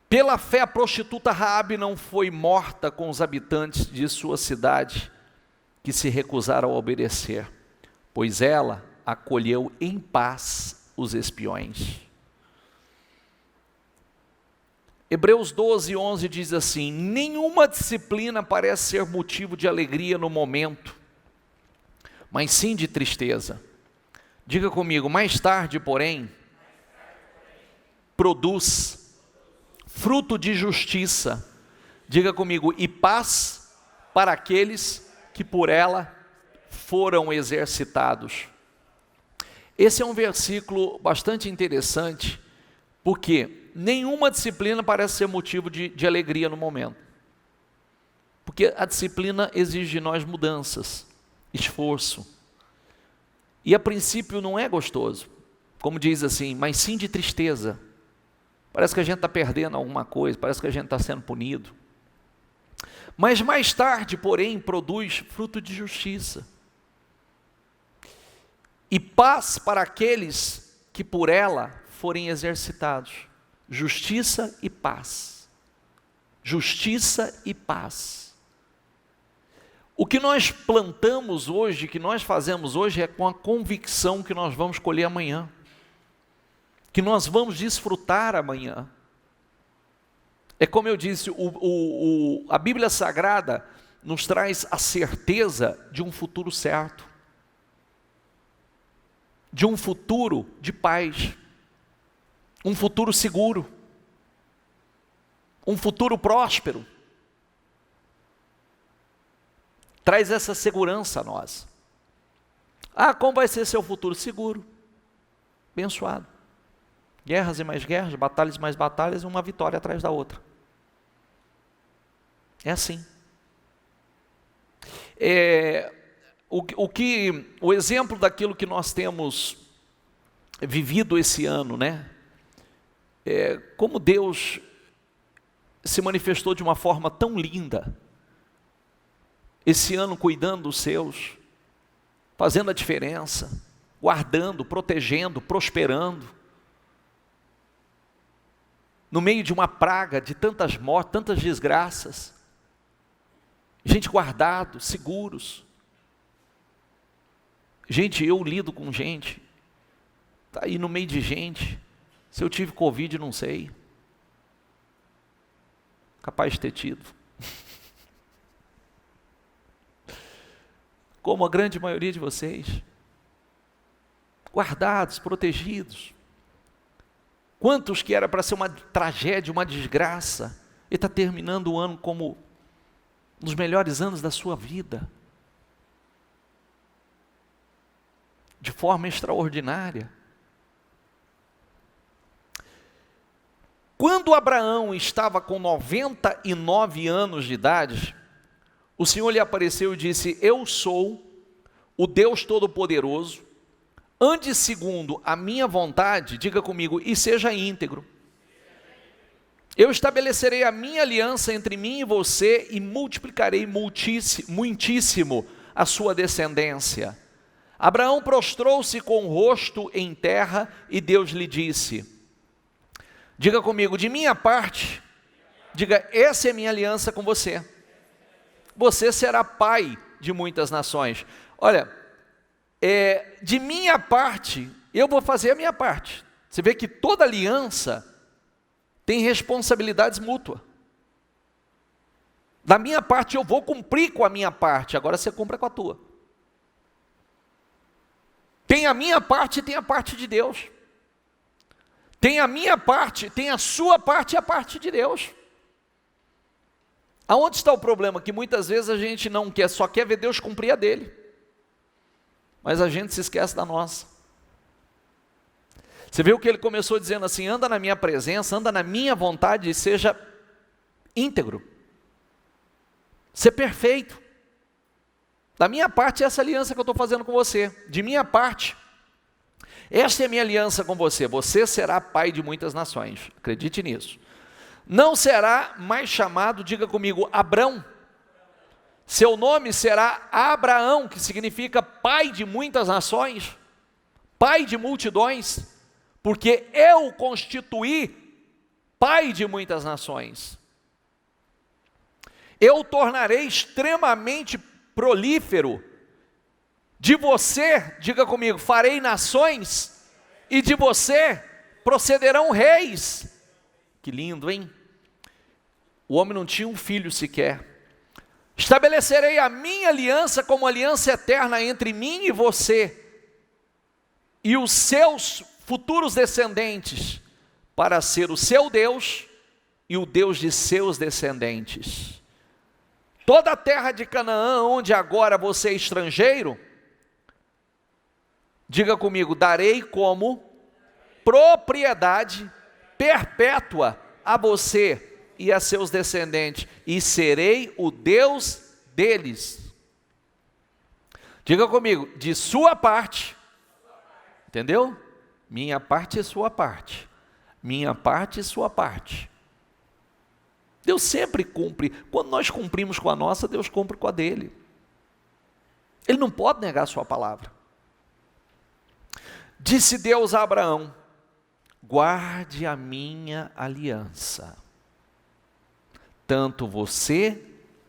Pela fé, a prostituta Raabe não foi morta com os habitantes de sua cidade, que se recusaram a obedecer, pois ela acolheu em paz os espiões. Hebreus 12, 11 diz assim: nenhuma disciplina parece ser motivo de alegria no momento, mas sim de tristeza. Diga comigo, mais tarde, porém, produz fruto de justiça. Diga comigo, e paz para aqueles que por ela foram exercitados. Esse é um versículo bastante interessante, porque nenhuma disciplina parece ser motivo de alegria no momento. Porque a disciplina exige de nós mudanças, esforço. E a princípio não é gostoso, como diz assim, mas sim de tristeza. Parece que a gente está perdendo alguma coisa, parece que a gente está sendo punido. Mas mais tarde, porém, produz fruto de justiça. E paz para aqueles que por ela forem exercitados. Justiça e paz. Justiça e paz. O que nós plantamos hoje, que nós fazemos hoje, é com a convicção que nós vamos colher amanhã. Que nós vamos desfrutar amanhã. É como eu disse, a Bíblia Sagrada nos traz a certeza de um futuro certo. De um futuro de paz. Um futuro seguro. Um futuro próspero. Traz essa segurança a nós. Ah, como vai ser seu futuro? Seguro. Abençoado. Guerras e mais guerras, batalhas e mais batalhas, uma vitória atrás da outra. É assim. O exemplo daquilo que nós temos vivido esse ano, né? Como Deus se manifestou de uma forma tão linda, esse ano cuidando dos seus, fazendo a diferença, guardando, protegendo, prosperando, no meio de uma praga, de tantas mortes, tantas desgraças, gente guardado, seguros. Gente, eu lido com gente, está aí no meio de gente. Se eu tive Covid, não sei. Capaz de ter tido. Como a grande maioria de vocês. Guardados, protegidos. Quantos que era para ser uma tragédia, uma desgraça, e está terminando o ano como um dos melhores anos da sua vida. De forma extraordinária. Quando Abraão estava com 99 anos de idade, o Senhor lhe apareceu e disse: eu sou o Deus Todo-Poderoso, ande segundo a minha vontade, diga comigo, e seja íntegro. Eu estabelecerei a minha aliança entre mim e você e multiplicarei muitíssimo a sua descendência. Abraão prostrou-se com o rosto em terra e Deus lhe disse, diga comigo, de minha parte, diga, essa é minha aliança com você. Você será pai de muitas nações. Olha, de minha parte, eu vou fazer a minha parte. Você vê que toda aliança tem responsabilidades mútuas. Da minha parte, eu vou cumprir com a minha parte, agora você cumpra com a tua. Tem a minha parte e tem a parte de Deus. Tem a minha parte, tem a sua parte e a parte de Deus. Aonde está o problema? Que muitas vezes a gente não quer, só quer ver Deus cumprir a dele. Mas a gente se esquece da nossa. Você viu que ele começou dizendo assim, anda na minha presença, anda na minha vontade e seja íntegro. Ser perfeito. Da minha parte, essa aliança que eu estou fazendo com você. De minha parte, esta é a minha aliança com você. Você será pai de muitas nações. Acredite nisso. Não será mais chamado, diga comigo, Abrão. Seu nome será Abraão, que significa pai de muitas nações. pai de multidões, porque eu o constituí pai de muitas nações. Eu o tornarei extremamente prolífero. De você, diga comigo, farei nações, e de você procederão reis. Que lindo, hein? O homem não tinha um filho sequer. Estabelecerei a minha aliança como aliança eterna entre mim e você, e os seus futuros descendentes, para ser o seu Deus e o Deus de seus descendentes. Toda a terra de Canaã, onde agora você é estrangeiro, diga comigo, darei como propriedade perpétua a você e a seus descendentes, e serei o Deus deles. Diga comigo, de sua parte, entendeu? Minha parte e sua parte, minha parte e sua parte. Deus sempre cumpre. Quando nós cumprimos com a nossa, Deus cumpre com a dele. Ele não pode negar a sua palavra. Disse Deus a Abraão: guarde a minha aliança, tanto você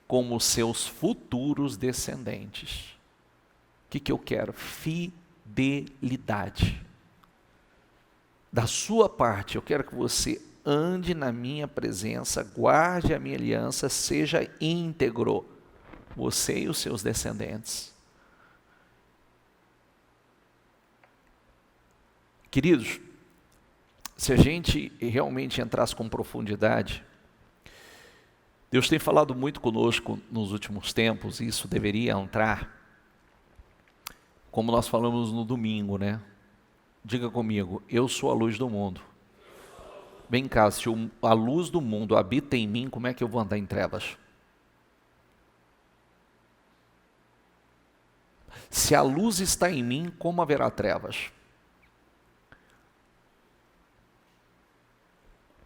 como os seus futuros descendentes. O que eu quero? Fidelidade. Da sua parte, eu quero que você ande na minha presença, guarde a minha aliança, seja íntegro, você e os seus descendentes. Queridos, se a gente realmente entrasse com profundidade, Deus tem falado muito conosco nos últimos tempos, e isso deveria entrar, como nós falamos no domingo, né? Diga comigo, eu sou a luz do mundo. Vem cá, se a luz do mundo habita em mim, como é que eu vou andar em trevas? Se a luz está em mim, como haverá trevas?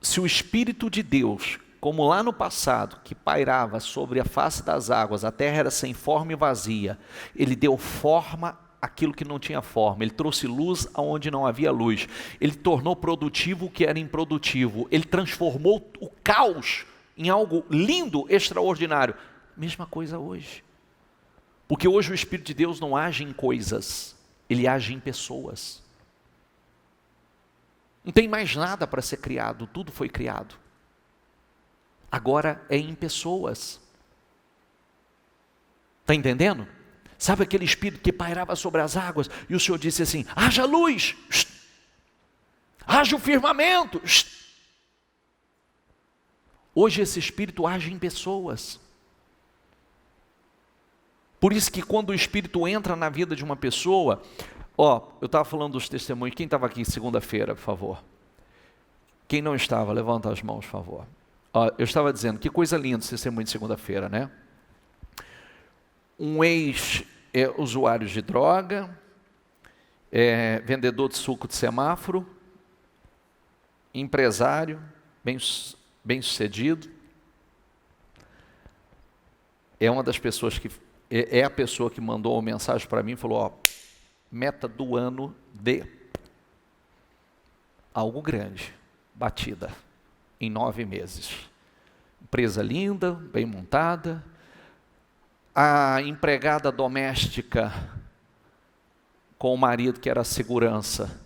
Se o Espírito de Deus, como lá no passado, que pairava sobre a face das águas, a terra era sem forma e vazia, ele deu forma àquilo que não tinha forma, ele trouxe luz aonde não havia luz, ele tornou produtivo o que era improdutivo, ele transformou o caos em algo lindo, extraordinário. Mesma coisa hoje, porque hoje o Espírito de Deus não age em coisas, ele age em pessoas. Não tem mais nada para ser criado, tudo foi criado. Agora é em pessoas. Está entendendo? Sabe aquele Espírito que pairava sobre as águas e o Senhor disse assim: haja luz, haja o firmamento. Hoje esse Espírito age em pessoas. Por isso que quando o Espírito entra na vida de uma pessoa, eu estava falando dos testemunhos. Quem estava aqui segunda-feira, por favor? Quem não estava, levanta as mãos, por favor. Eu estava dizendo, que coisa linda esse testemunho de segunda-feira, né? Um ex-usuário de droga, vendedor de suco de semáforo, empresário, bem-sucedido. É uma das pessoas que... É a pessoa que mandou uma mensagem para mim e falou, meta do ano de algo grande, batida, em 9 meses. Empresa linda, bem montada. A empregada doméstica com o marido que era segurança.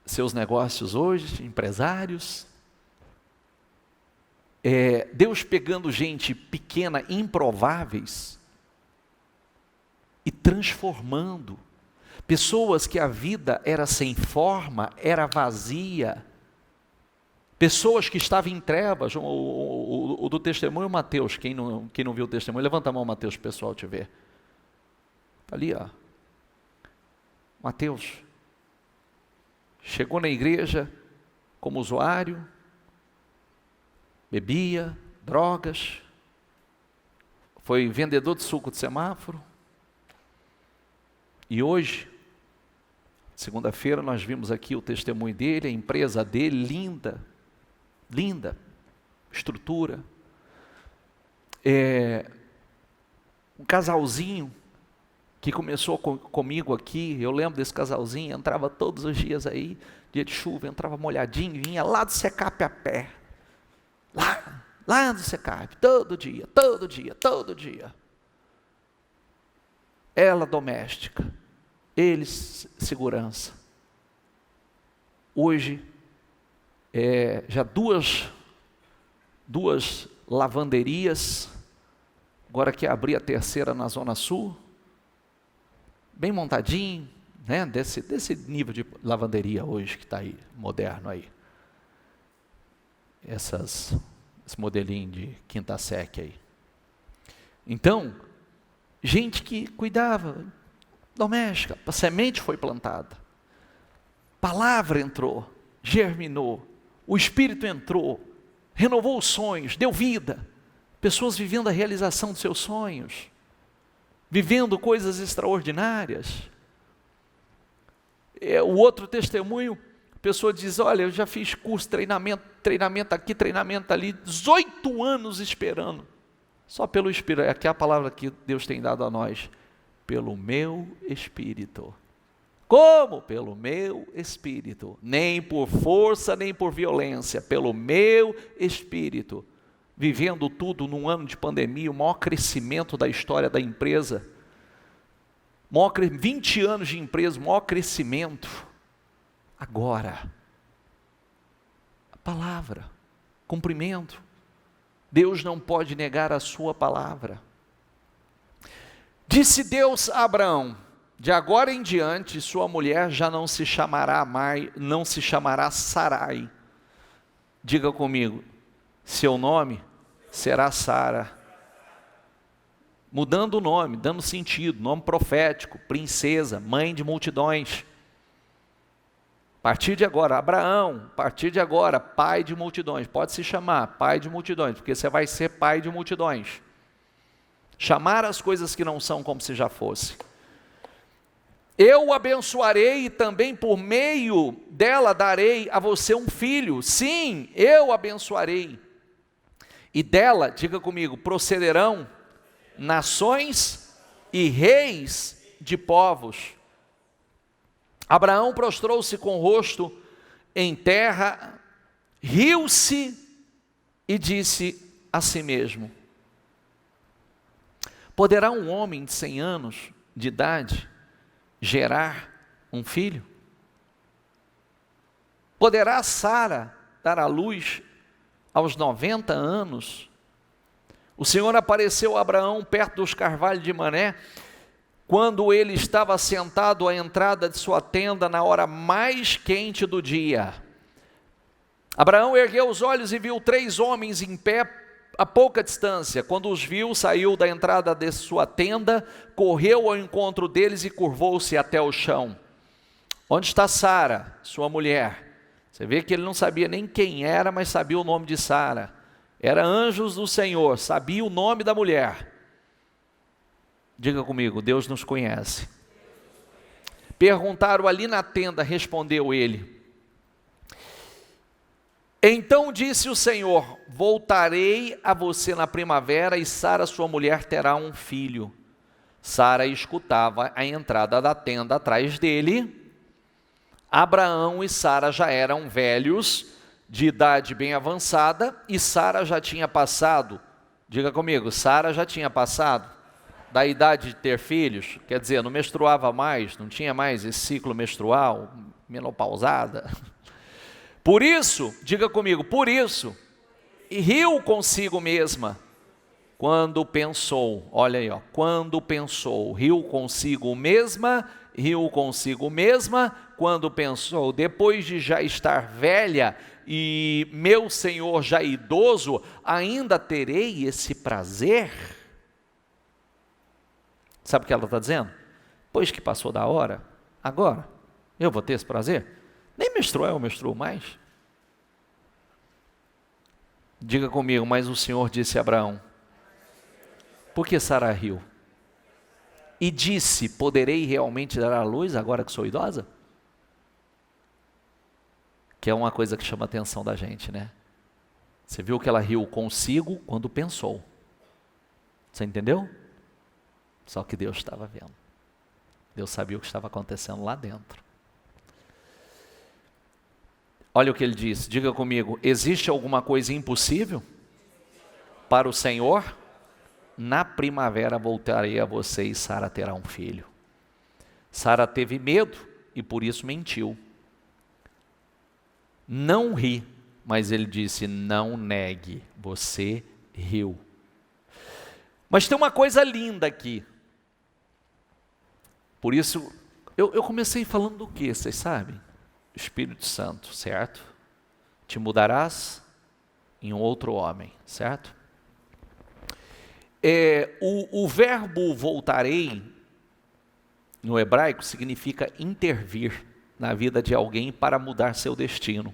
Seus negócios hoje, empresários. Deus pegando gente pequena, improváveis, e transformando. Pessoas que a vida era sem forma, era vazia. Pessoas que estavam em trevas. O do testemunho, Mateus, quem não viu o testemunho, levanta a mão, Mateus, para o pessoal te ver. Está ali, ó. Mateus. Chegou na igreja como usuário, bebia, drogas, foi vendedor de suco de semáforo. E hoje, segunda-feira, nós vimos aqui o testemunho dele, a empresa dele, linda, estrutura. Um casalzinho, que começou comigo aqui. Eu lembro desse casalzinho, entrava todos os dias aí, dia de chuva, entrava molhadinho, vinha lá do Secap a pé. Lá do Secap, todo dia. Ela doméstica, eles segurança. Hoje, já duas lavanderias, agora quer abrir a terceira na Zona Sul, bem montadinho, né? desse nível de lavanderia hoje que está aí, moderno aí. Esse modelinho de quinta sec aí. Então, gente que cuidava, doméstica, a semente foi plantada, palavra entrou, germinou, o Espírito entrou, renovou os sonhos, deu vida, pessoas vivendo a realização dos seus sonhos, vivendo coisas extraordinárias. O outro testemunho, a pessoa diz, olha, eu já fiz curso, treinamento aqui, treinamento ali, 18 anos esperando, só pelo Espírito, é a palavra que Deus tem dado a nós, pelo meu Espírito. Como? Pelo meu Espírito, nem por força, nem por violência, pelo meu Espírito, vivendo tudo num ano de pandemia, o maior crescimento da história da empresa, 20 anos de empresa, o maior crescimento. Agora, a palavra, cumprimento. Deus não pode negar a sua palavra. Disse Deus a Abraão, de agora em diante sua mulher já não se chamará Sarai. Diga comigo, seu nome será Sara. Mudando o nome, dando sentido, nome profético, princesa, mãe de multidões. A partir de agora, Abraão, a partir de agora, pai de multidões. Pode se chamar pai de multidões, porque você vai ser pai de multidões. Chamar as coisas que não são como se já fosse. Eu o abençoarei e também por meio dela darei a você um filho. Sim, eu o abençoarei. E dela, diga comigo, procederão nações e reis de povos. Abraão prostrou-se com o rosto em terra, riu-se e disse a si mesmo: poderá um homem de 100 anos de idade gerar um filho? Poderá Sara dar à luz aos 90 anos? O Senhor apareceu a Abraão perto dos carvalhos de Mané, quando ele estava sentado à entrada de sua tenda na hora mais quente do dia. Abraão ergueu os olhos e viu 3 homens em pé a pouca distância. Quando os viu, saiu da entrada de sua tenda, correu ao encontro deles e curvou-se até o chão. Onde está Sara, sua mulher? Você vê que ele não sabia nem quem era, mas sabia o nome de Sara. Era anjos do Senhor, sabia o nome da mulher. Diga comigo, Deus nos conhece. Perguntaram ali na tenda, respondeu ele. Então disse o Senhor: voltarei a você na primavera e Sara, sua mulher, terá um filho. Sara escutava a entrada da tenda atrás dele. Abraão e Sara já eram velhos, de idade bem avançada, e Sara já tinha passado, diga comigo, Sara já tinha passado da idade de ter filhos, quer dizer, não menstruava mais, não tinha mais esse ciclo menstrual, menopausada. Por isso, diga comigo, por isso, e riu consigo mesma, quando pensou, olha aí, quando pensou, riu consigo mesma, quando pensou, depois de já estar velha, e meu Senhor já idoso, ainda terei esse prazer? Sabe o que ela está dizendo? Pois que passou da hora, agora eu vou ter esse prazer? Nem menstruou mais. Diga comigo, mas o Senhor disse a Abraão, por que Sara riu? E disse, poderei realmente dar à luz agora que sou idosa? Que é uma coisa que chama a atenção da gente, né? Você viu que ela riu consigo quando pensou. Você entendeu? Só que Deus estava vendo. Deus sabia o que estava acontecendo lá dentro. Olha o que ele diz, diga comigo: existe alguma coisa impossível para o Senhor? Na primavera voltarei a você e Sara terá um filho. Sara teve medo e por isso mentiu. Não ri, mas ele disse: não negue, você riu. Mas tem uma coisa linda aqui. Por isso, eu comecei falando do que, vocês sabem? Espírito Santo, certo? Te mudarás em um outro homem, certo? O verbo voltarei, no hebraico, significa intervir na vida de alguém para mudar seu destino.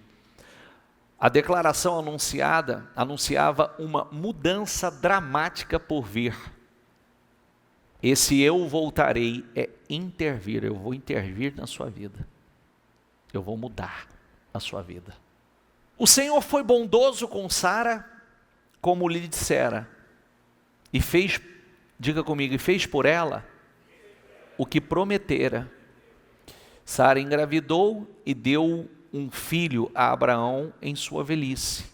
A declaração anunciava uma mudança dramática por vir. Esse eu voltarei é intervir, eu vou intervir na sua vida. Eu vou mudar a sua vida. O Senhor foi bondoso com Sara, como lhe dissera, e fez, diga comigo, e fez por ela o que prometera. Sara engravidou e deu um filho a Abraão em sua velhice,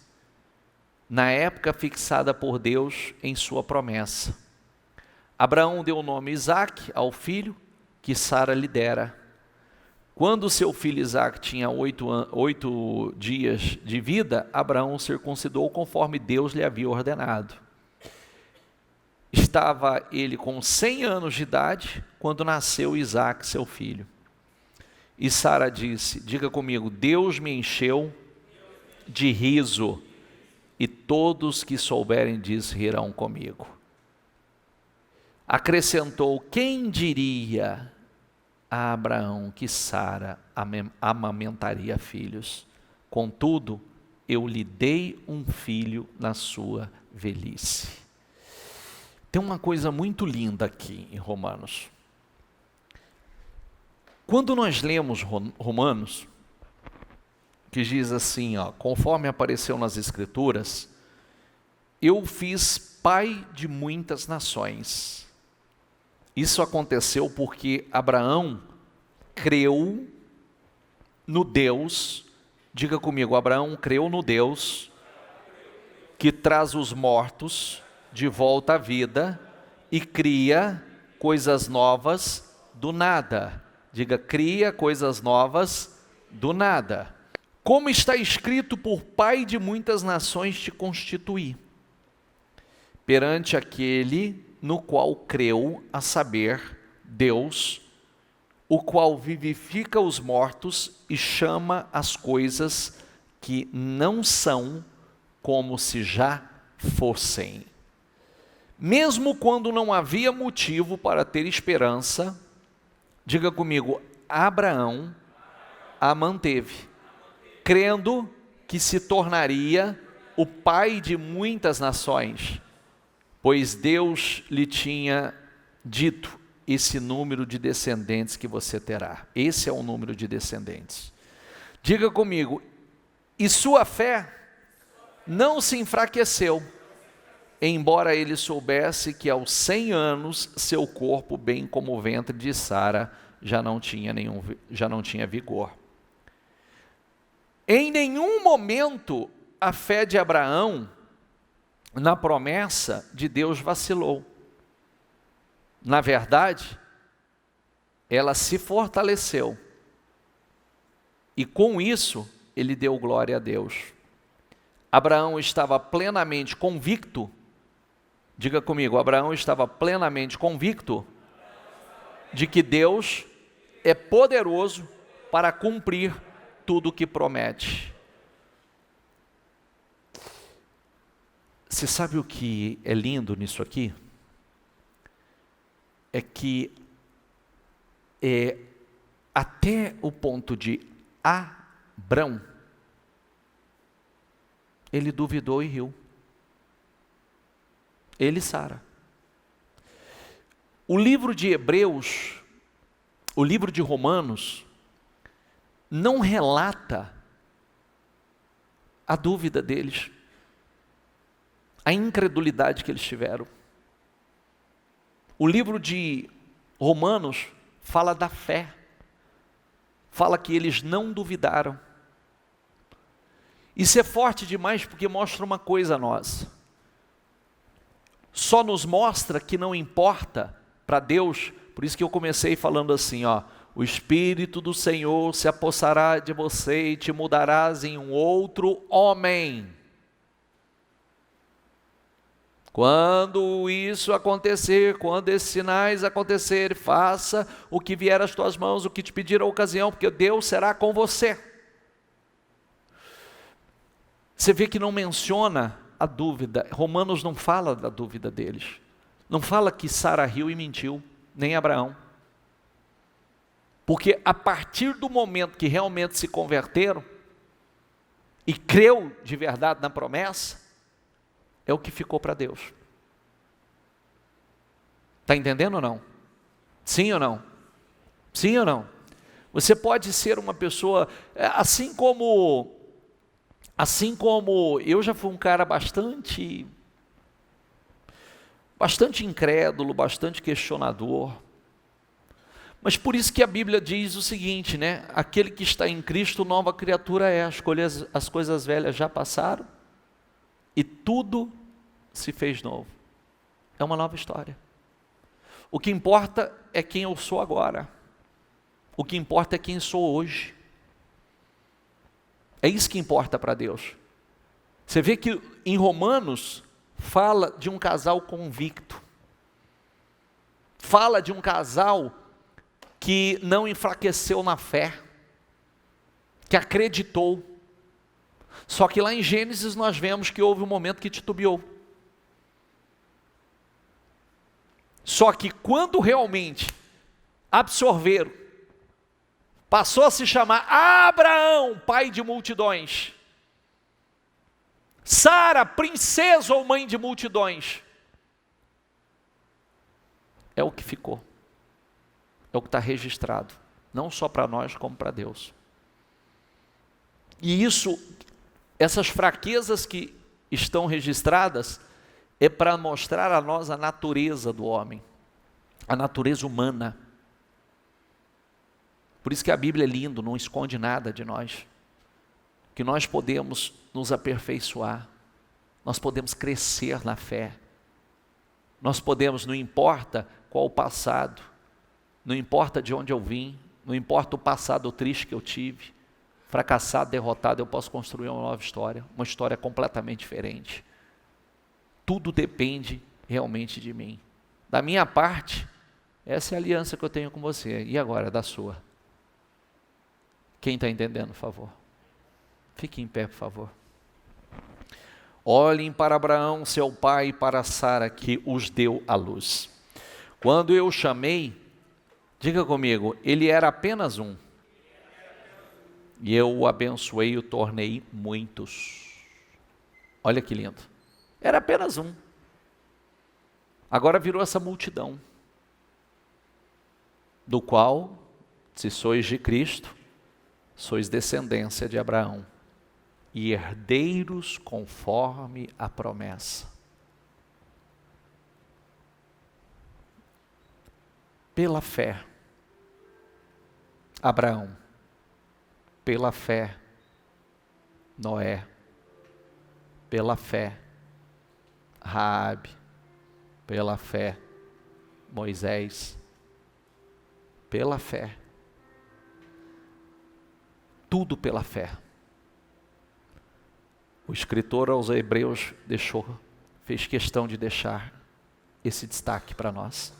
na época fixada por Deus em sua promessa. Abraão deu o nome Isaque ao filho que Sara lhe dera. Quando seu filho Isaque tinha 8 dias de vida, Abraão o circuncidou conforme Deus lhe havia ordenado. Estava ele com 100 anos de idade quando nasceu Isaque, seu filho. E Sara disse, diga comigo: Deus me encheu de riso, e todos que souberem disso rirão comigo. Acrescentou: quem diria a Abraão que Sara amamentaria filhos? Contudo, eu lhe dei um filho na sua velhice. Tem uma coisa muito linda aqui em Romanos. Quando nós lemos Romanos, que diz assim, conforme apareceu nas Escrituras, eu fiz pai de muitas nações. Isso aconteceu porque Abraão creu no Deus, diga comigo, Abraão creu no Deus que traz os mortos de volta à vida e cria coisas novas do nada. Diga, cria coisas novas do nada. Como está escrito, por pai de muitas nações te constituí, perante aquele no qual creu, a saber, Deus, o qual vivifica os mortos e chama as coisas que não são como se já fossem. Mesmo quando não havia motivo para ter esperança, diga comigo, Abraão a manteve, crendo que se tornaria o pai de muitas nações, pois Deus lhe tinha dito, esse número de descendentes que você terá. Esse é o número de descendentes. Diga comigo, e sua fé não se enfraqueceu, embora ele soubesse que aos 100 anos seu corpo, bem como o ventre de Sara, já não tinha vigor. Em nenhum momento a fé de Abraão na promessa de Deus vacilou. Na verdade, ela se fortaleceu. E com isso, ele deu glória a Deus. Abraão estava plenamente convicto, diga comigo, Abraão estava plenamente convicto de que Deus é poderoso para cumprir tudo o que promete. Você sabe o que é lindo nisso aqui? É que até o ponto de Abrão, ele duvidou e riu. Ele e Sara. O livro de Hebreus, o livro de Romanos, não relata a dúvida deles, a incredulidade que eles tiveram. O livro de Romanos fala da fé. Fala que eles não duvidaram. Isso é forte demais porque mostra uma coisa a nós. Só nos mostra que não importa para Deus, por isso que eu comecei falando assim, o Espírito do Senhor se apossará de você e te mudarás em um outro homem. Quando isso acontecer, quando esses sinais acontecerem, faça o que vier às tuas mãos, o que te pedir a ocasião, porque Deus será com você. Você vê que não menciona a dúvida. Romanos não fala da dúvida deles. Não fala que Sara riu e mentiu, nem Abraão. Porque a partir do momento que realmente se converteram e creu de verdade na promessa, é o que ficou para Deus. Está entendendo ou não? Sim ou não? Sim ou não? Você pode ser uma pessoa, assim como eu já fui um cara bastante incrédulo, bastante questionador. Mas por isso que a Bíblia diz o seguinte, né? Aquele que está em Cristo, nova criatura é. As coisas velhas já passaram e tudo se fez novo. É uma nova história. O que importa é quem eu sou agora. O que importa é quem sou hoje. É isso que importa para Deus. Você vê que em Romanos fala de um casal convicto. Fala de um casal que não enfraqueceu na fé, que acreditou. Só que lá em Gênesis nós vemos que houve um momento que titubeou. Só que quando realmente absorveram, passou a se chamar Abraão, pai de multidões, Sara, princesa ou mãe de multidões, é o que ficou, é o que está registrado, não só para nós como para Deus. E essas fraquezas que estão registradas, é para mostrar a nós a natureza do homem, a natureza humana. Por isso que a Bíblia é lindo, não esconde nada de nós, que nós podemos nos aperfeiçoar, nós podemos crescer na fé, nós podemos, não importa qual o passado, não importa de onde eu vim, não importa o passado triste que eu tive, fracassado, derrotado, eu posso construir uma nova história, uma história completamente diferente. Tudo depende realmente de mim. Da minha parte, essa é a aliança que eu tenho com você. E agora, da sua? Quem está entendendo, por favor? Fique em pé, por favor. Olhem para Abraão, seu pai, e para Sara, que os deu à luz. Quando eu chamei, diga comigo, ele era apenas um. E eu o abençoei e o tornei muitos. Olha que lindo. Era apenas um. Agora virou essa multidão, do qual, se sois de Cristo, sois descendência de Abraão, e herdeiros conforme a promessa. Pela fé, Abraão, pela fé, Noé, pela fé, Raabe, pela fé, Moisés, pela fé, tudo pela fé. O escritor aos Hebreus fez questão de deixar esse destaque para nós.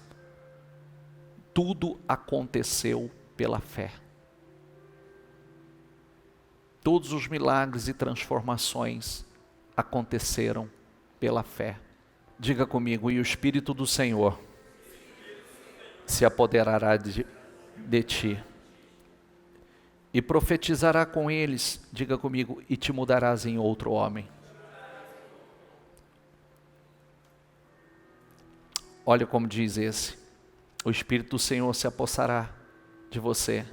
Tudo aconteceu pela fé. Todos os milagres e transformações aconteceram pela fé. Diga comigo, e o Espírito do Senhor se apoderará de ti, e profetizará com eles, diga comigo, e te mudarás em outro homem. Olha como diz esse, o Espírito do Senhor se apossará de você,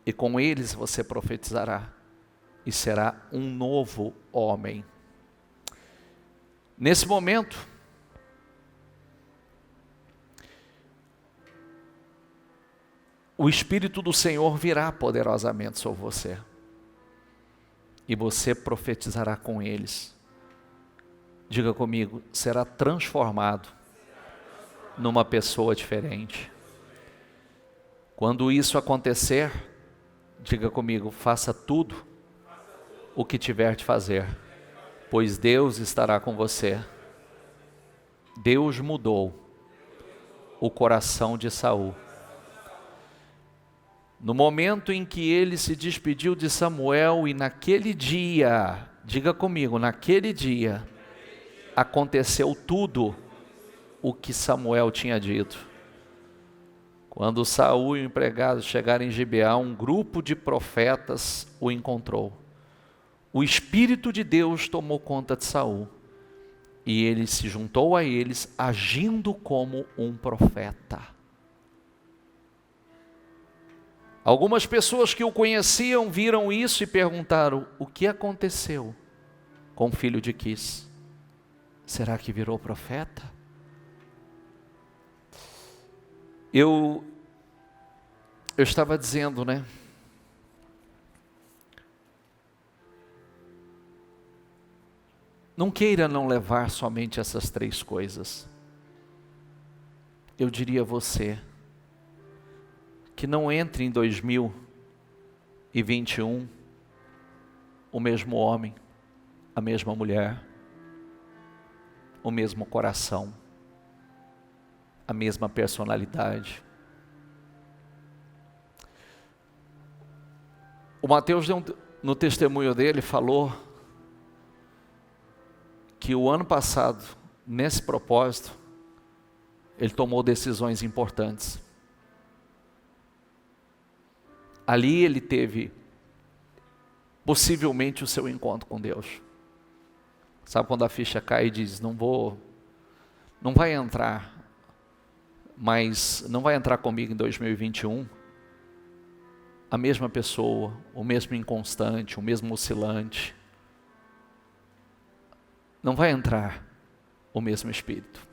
e com eles você profetizará, e será um novo homem. Nesse momento, o Espírito do Senhor virá poderosamente sobre você. E você profetizará com eles. Diga comigo, será transformado numa pessoa diferente. Quando isso acontecer, diga comigo, faça tudo o que tiver de fazer, pois Deus estará com você. Deus mudou o coração de Saul. No momento em que ele se despediu de Samuel, e naquele dia, diga comigo, naquele dia, aconteceu tudo o que Samuel tinha dito. Quando Saul e o empregado chegaram em Gibeá, um grupo de profetas o encontrou. O Espírito de Deus tomou conta de Saul, e ele se juntou a eles, agindo como um profeta. Algumas pessoas que o conheciam viram isso e perguntaram: o que aconteceu com o filho de Quis? Será que virou profeta? Eu estava dizendo, né? Não queira não levar somente essas 3 coisas. Eu diria a você que não entre em 2021 o mesmo homem, a mesma mulher, o mesmo coração, a mesma personalidade. O Mateus, no testemunho dele, falou que o ano passado, nesse propósito, ele tomou decisões importantes. Ali ele teve, possivelmente, o seu encontro com Deus. Sabe quando a ficha cai e diz, não vai entrar, mas não vai entrar comigo em 2021 a mesma pessoa, o mesmo inconstante, o mesmo oscilante. Não vai entrar o mesmo espírito.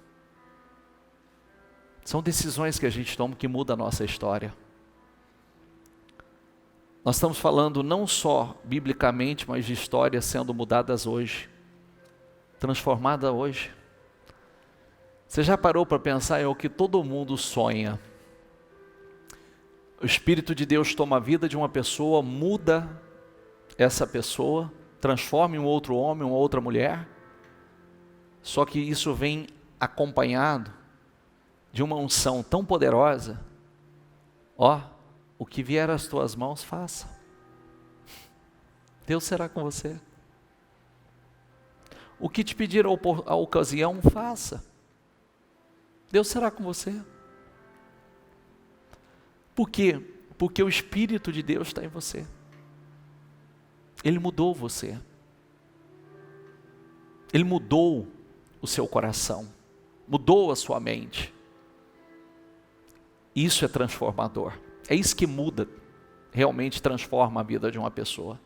São decisões que a gente toma que mudam a nossa história. Nós estamos falando não só biblicamente, mas de histórias sendo mudadas hoje, transformadas hoje. Você já parou para pensar em o que todo mundo sonha? O Espírito de Deus toma a vida de uma pessoa, muda essa pessoa, transforma em um outro homem, uma outra mulher. Só que isso vem acompanhado de uma unção tão poderosa. Ó, o que vier às tuas mãos, faça. Deus será com você. O que te pedir a ocasião, faça. Deus será com você. Por quê? Porque o Espírito de Deus está em você. Ele mudou você. Ele mudou o seu coração. Mudou a sua mente. Isso é transformador. É isso que muda, realmente transforma a vida de uma pessoa.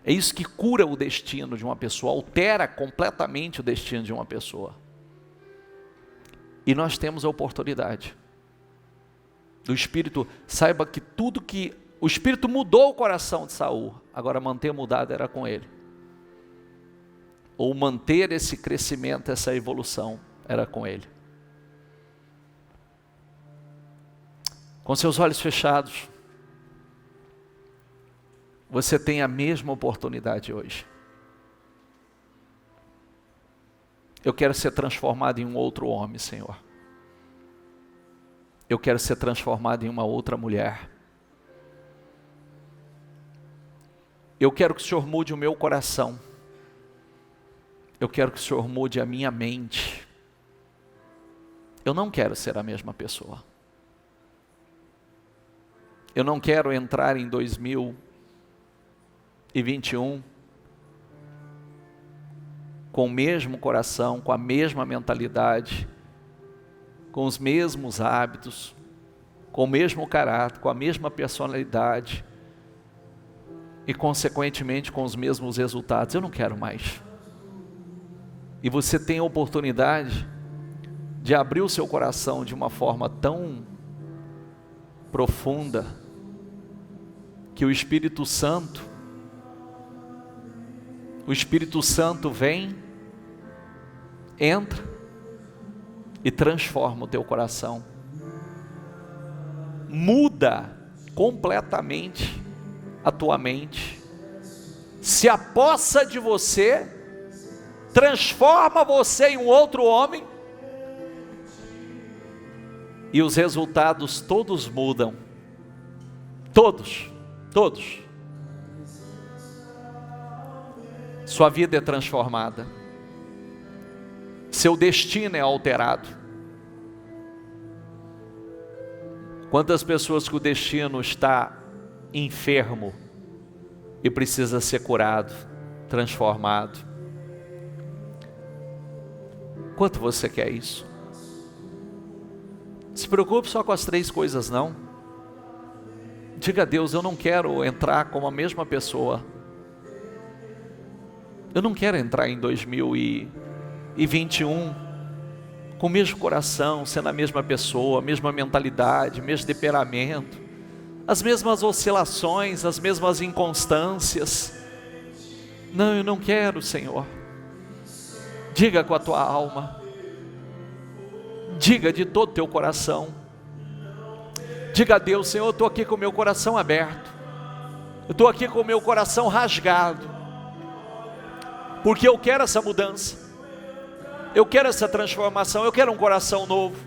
É isso que cura o destino de uma pessoa, altera completamente o destino de uma pessoa. E nós temos a oportunidade do Espírito. Saiba que tudo que o Espírito mudou o coração de Saul, agora manter mudado era com ele. Ou manter esse crescimento, essa evolução, era com ele. Com seus olhos fechados, você tem a mesma oportunidade hoje. Eu quero ser transformado em um outro homem, Senhor. Eu quero ser transformado em uma outra mulher. Eu quero que o Senhor mude o meu coração. Eu quero que o Senhor mude a minha mente. Eu não quero ser a mesma pessoa. Eu não quero entrar em 2021 com o mesmo coração, com a mesma mentalidade, com os mesmos hábitos, com o mesmo caráter, com a mesma personalidade e, consequentemente, com os mesmos resultados. Eu não quero mais. E você tem a oportunidade de abrir o seu coração de uma forma tão profunda, que o Espírito Santo vem, entra e transforma o teu coração, muda completamente a tua mente, se apossa de você, transforma você em um outro homem, e os resultados todos mudam, todos. Sua vida é transformada, seu destino é alterado. Quantas pessoas que o destino está enfermo e precisa ser curado, transformado? Quanto você quer isso? Se preocupe só com as 3 coisas, não. Diga a Deus: eu não quero entrar como a mesma pessoa. Eu não quero entrar em 2021 com o mesmo coração, sendo a mesma pessoa, a mesma mentalidade, mesmo temperamento, as mesmas oscilações, as mesmas inconstâncias. Não, eu não quero, Senhor. Diga com a tua alma, diga de todo o teu coração, diga a Deus: Senhor, eu estou aqui com o meu coração aberto, eu estou aqui com o meu coração rasgado, porque eu quero essa mudança, eu quero essa transformação, eu quero um coração novo,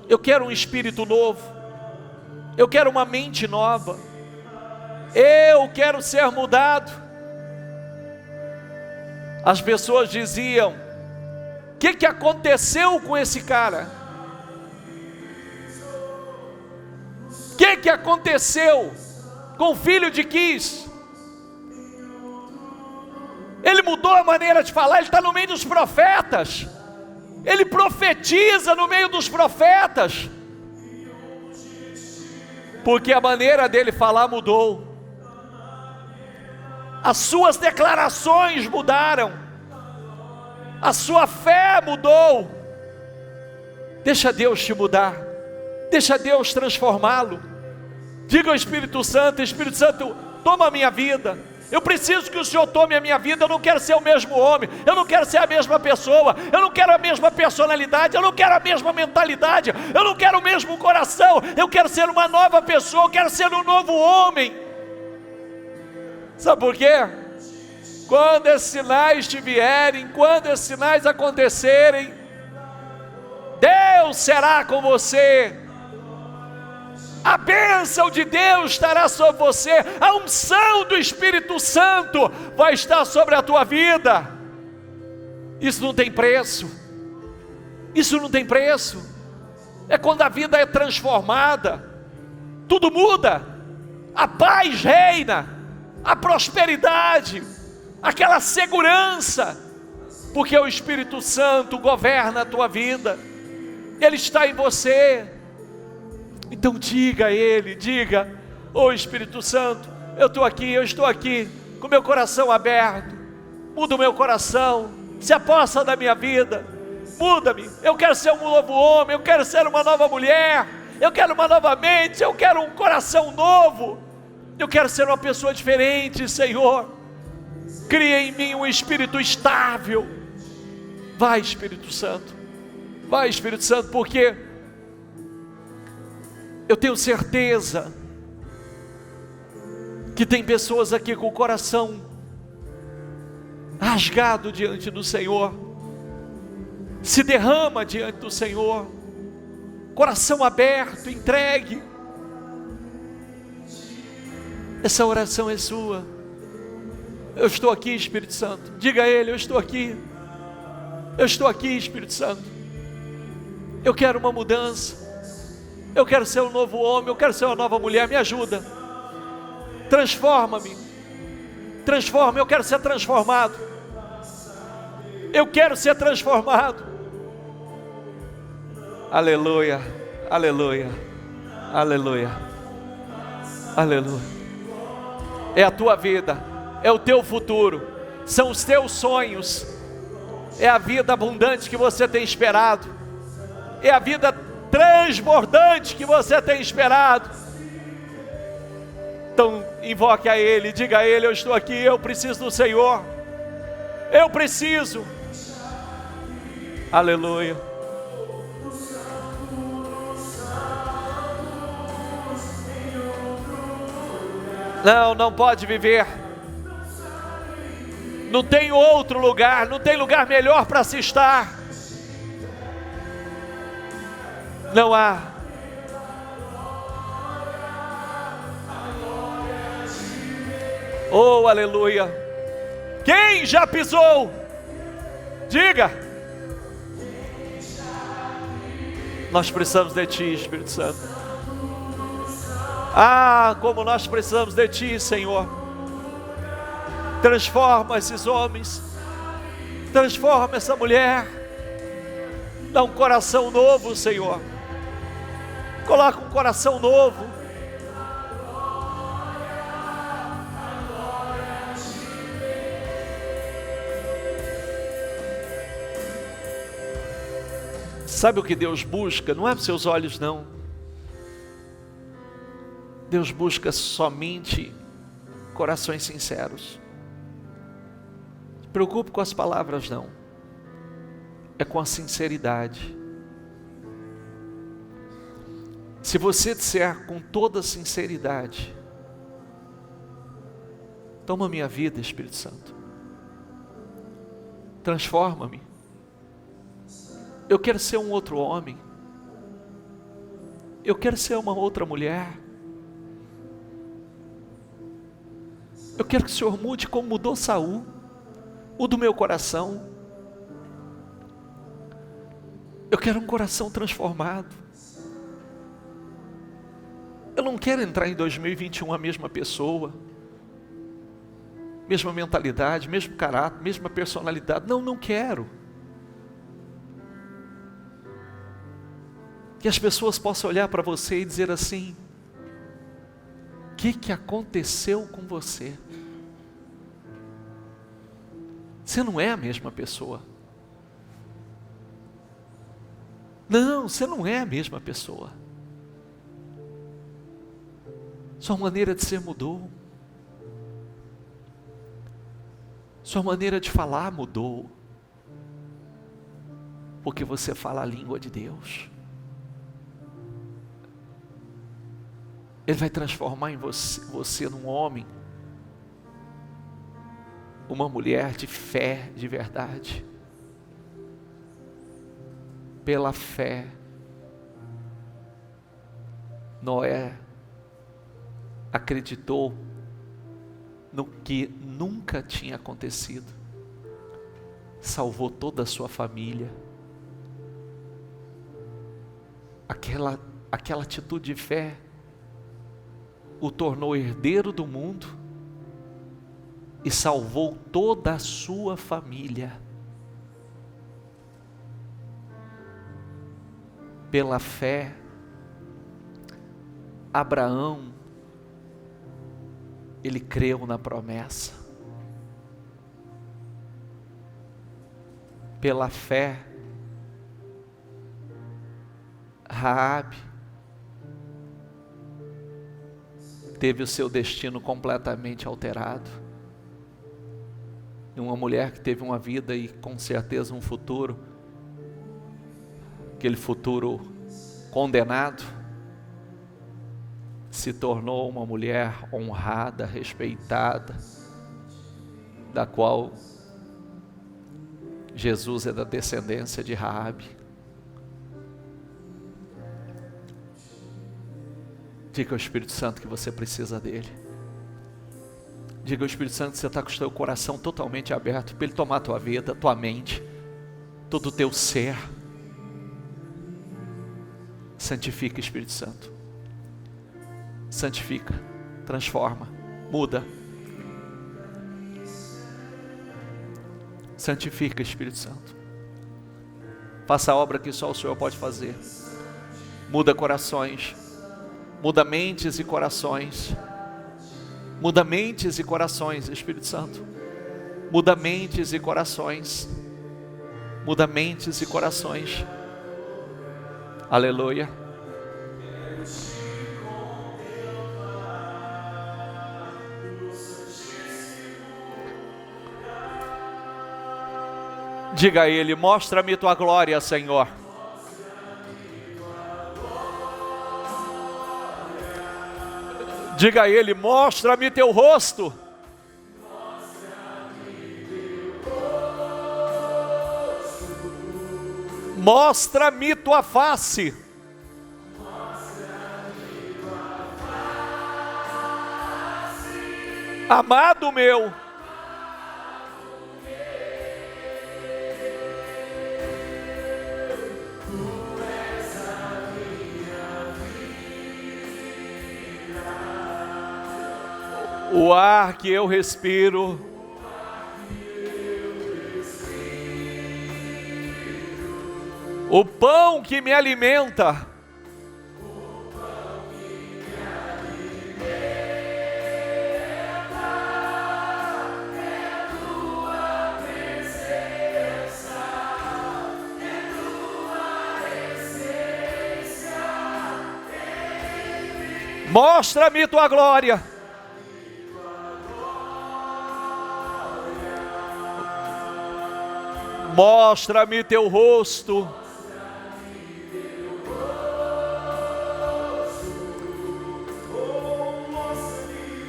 eu quero um espírito novo, eu quero uma mente nova, eu quero ser mudado. As pessoas diziam: o que aconteceu com esse cara? O que aconteceu com o filho de Quis? Ele mudou a maneira de falar, ele está no meio dos profetas, ele profetiza no meio dos profetas, porque a maneira dele falar mudou, as suas declarações mudaram, a sua fé mudou. Deixa Deus te mudar, deixa Deus transformá-lo. Diga ao Espírito Santo: Espírito Santo, toma a minha vida, eu preciso que o Senhor tome a minha vida. Eu não quero ser o mesmo homem, eu não quero ser a mesma pessoa, eu não quero a mesma personalidade, eu não quero a mesma mentalidade, eu não quero o mesmo coração, eu quero ser uma nova pessoa, eu quero ser um novo homem. Sabe por quê? Quando esses sinais te vierem, quando esses sinais acontecerem, Deus será com você, a bênção de Deus estará sobre você, a unção do Espírito Santo vai estar sobre a tua vida. Isso não tem preço, isso não tem preço. É quando a vida é transformada, tudo muda, a paz reina, a prosperidade, aquela segurança, porque o Espírito Santo governa a tua vida, Ele está em você. Então diga a Ele, diga: ô Espírito Santo, eu estou aqui, com meu coração aberto, muda o meu coração, se apossa da minha vida, muda-me, eu quero ser um novo homem, eu quero ser uma nova mulher, eu quero uma nova mente, eu quero um coração novo, eu quero ser uma pessoa diferente, Senhor. Cria em mim um espírito estável. Vai, Espírito Santo, porque eu tenho certeza que tem pessoas aqui com o coração rasgado diante do Senhor. Se derrama diante do Senhor, coração aberto, entregue. Essa oração é sua. Eu estou aqui, Espírito Santo. Diga a Ele: eu estou aqui, Espírito Santo. Eu quero uma mudança, eu quero ser um novo homem, eu quero ser uma nova mulher. Me ajuda, transforma-me, eu quero ser transformado, aleluia, aleluia, aleluia, aleluia. É a tua vida, é o teu futuro, são os teus sonhos, é a vida abundante que você tem esperado, é a vida transbordante que você tem esperado. Então invoque a Ele, diga a Ele: eu estou aqui, eu preciso do Senhor, eu preciso. Aleluia. Não pode viver. Não tem outro lugar, não tem lugar melhor para se estar. Não há. Oh, aleluia. Quem já pisou? Diga. Nós precisamos de Ti, Espírito Santo. Ah, como nós precisamos de Ti, Senhor. Transforma esses homens, transforma essa mulher, dá um coração novo, Senhor. Coloca um coração novo. Sabe o que Deus busca? Não é para os seus olhos, não. Deus busca somente corações sinceros. Não se preocupe com as palavras, não. É com a sinceridade. Se você disser com toda sinceridade: toma minha vida, Espírito Santo, transforma-me, eu quero ser um outro homem, eu quero ser uma outra mulher, eu quero que o Senhor mude como mudou Saul, muda o meu coração, eu quero um coração transformado. Eu não quero entrar em 2021 a mesma pessoa, mesma mentalidade, mesmo caráter, mesma personalidade. Não quero. Que as pessoas possam olhar para você e dizer assim: o que aconteceu com você? Você não é a mesma pessoa. Não, você não é a mesma pessoa. Sua maneira de ser mudou. Sua maneira de falar mudou. Porque você fala a língua de Deus. Ele vai transformar em você num homem, uma mulher de fé, de verdade. Pela fé, Noé acreditou no que nunca tinha acontecido, salvou toda a sua família. Aquela atitude de fé o tornou herdeiro do mundo e salvou toda a sua família. Pela fé, Abraão, ele creu na promessa. Pela fé, Raabe teve o seu destino completamente alterado. Uma mulher que teve uma vida e com certeza um futuro, aquele futuro condenado, se tornou uma mulher honrada, respeitada, da qual Jesus é da descendência de Raabe. Diga ao Espírito Santo que você precisa dele. Diga ao Espírito Santo que você está com o seu coração totalmente aberto para ele tomar a tua vida, a tua mente, todo o teu ser. Santifica, Espírito Santo. Santifica, transforma, muda. Santifica, Espírito Santo. Faça a obra que só o Senhor pode fazer. Muda corações, muda mentes e corações. Muda mentes e corações, Espírito Santo. Muda mentes e corações. Muda mentes e corações. Aleluia. Diga a Ele: mostra-me tua glória, Senhor. Diga a Ele: mostra-me teu rosto. Mostra-me tua face. Amado meu, o ar que eu respiro, o pão que me alimenta, mostra-me tua glória. Mostra-me teu rosto.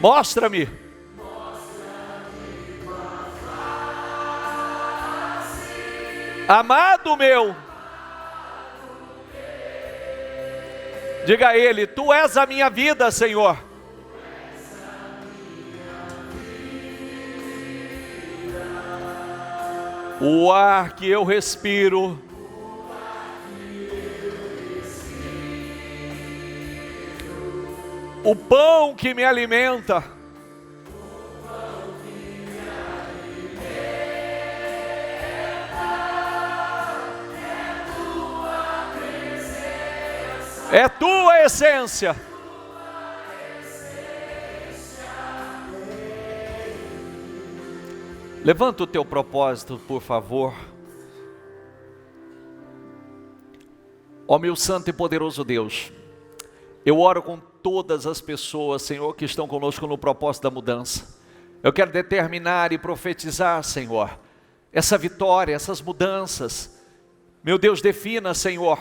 Mostra-me. Amado meu. Diga a Ele: tu és a minha vida, Senhor. O ar que eu respiro, o pão que me alimenta, é tua essência. Levanta o teu propósito, por favor. Ó meu santo e poderoso Deus, eu oro com todas as pessoas, Senhor, que estão conosco no propósito da mudança. Eu quero determinar e profetizar, Senhor, essa vitória, essas mudanças. Meu Deus, defina, Senhor,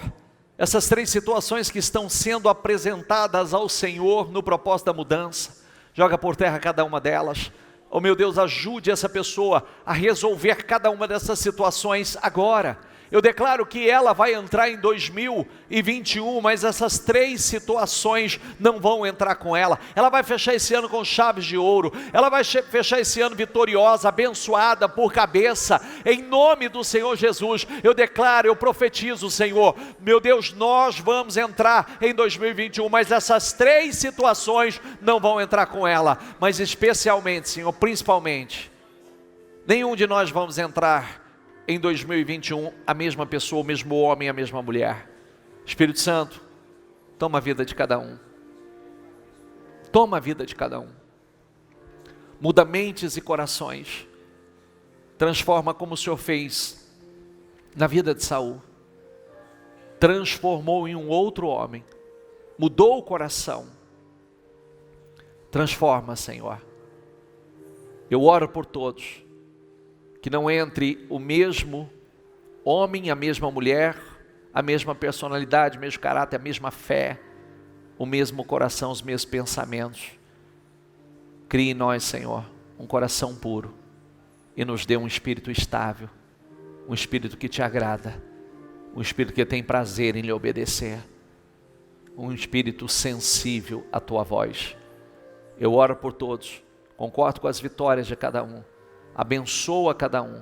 essas 3 situações que estão sendo apresentadas ao Senhor no propósito da mudança. Joga por terra cada uma delas. Oh meu Deus, ajude essa pessoa a resolver cada uma dessas situações agora. Eu declaro que ela vai entrar em 2021, mas essas 3 situações não vão entrar com ela. Ela vai fechar esse ano com chaves de ouro. Ela vai fechar esse ano vitoriosa, abençoada por cabeça. Em nome do Senhor Jesus, eu declaro, eu profetizo, Senhor. Meu Deus, nós vamos entrar em 2021, mas essas 3 situações não vão entrar com ela. Mas especialmente, Senhor, principalmente, nenhum de nós vamos entrar em 2021, a mesma pessoa, o mesmo homem, a mesma mulher. Espírito Santo, toma a vida de cada um. Toma a vida de cada um. Muda mentes e corações. Transforma como o Senhor fez na vida de Saul. Transformou em um outro homem. Mudou o coração. Transforma, Senhor. Eu oro por todos. Que não entre o mesmo homem, a mesma mulher, a mesma personalidade, o mesmo caráter, a mesma fé, o mesmo coração, os mesmos pensamentos. Crie em nós, Senhor, um coração puro e nos dê um espírito estável, um espírito que te agrada, um espírito que tem prazer em lhe obedecer, um espírito sensível à tua voz. Eu oro por todos, concordo com as vitórias de cada um. Abençoa cada um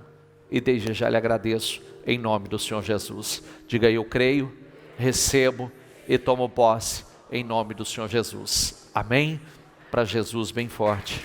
e desde já lhe agradeço em nome do Senhor Jesus. Diga: eu creio, recebo e tomo posse em nome do Senhor Jesus. Amém? Para Jesus bem forte.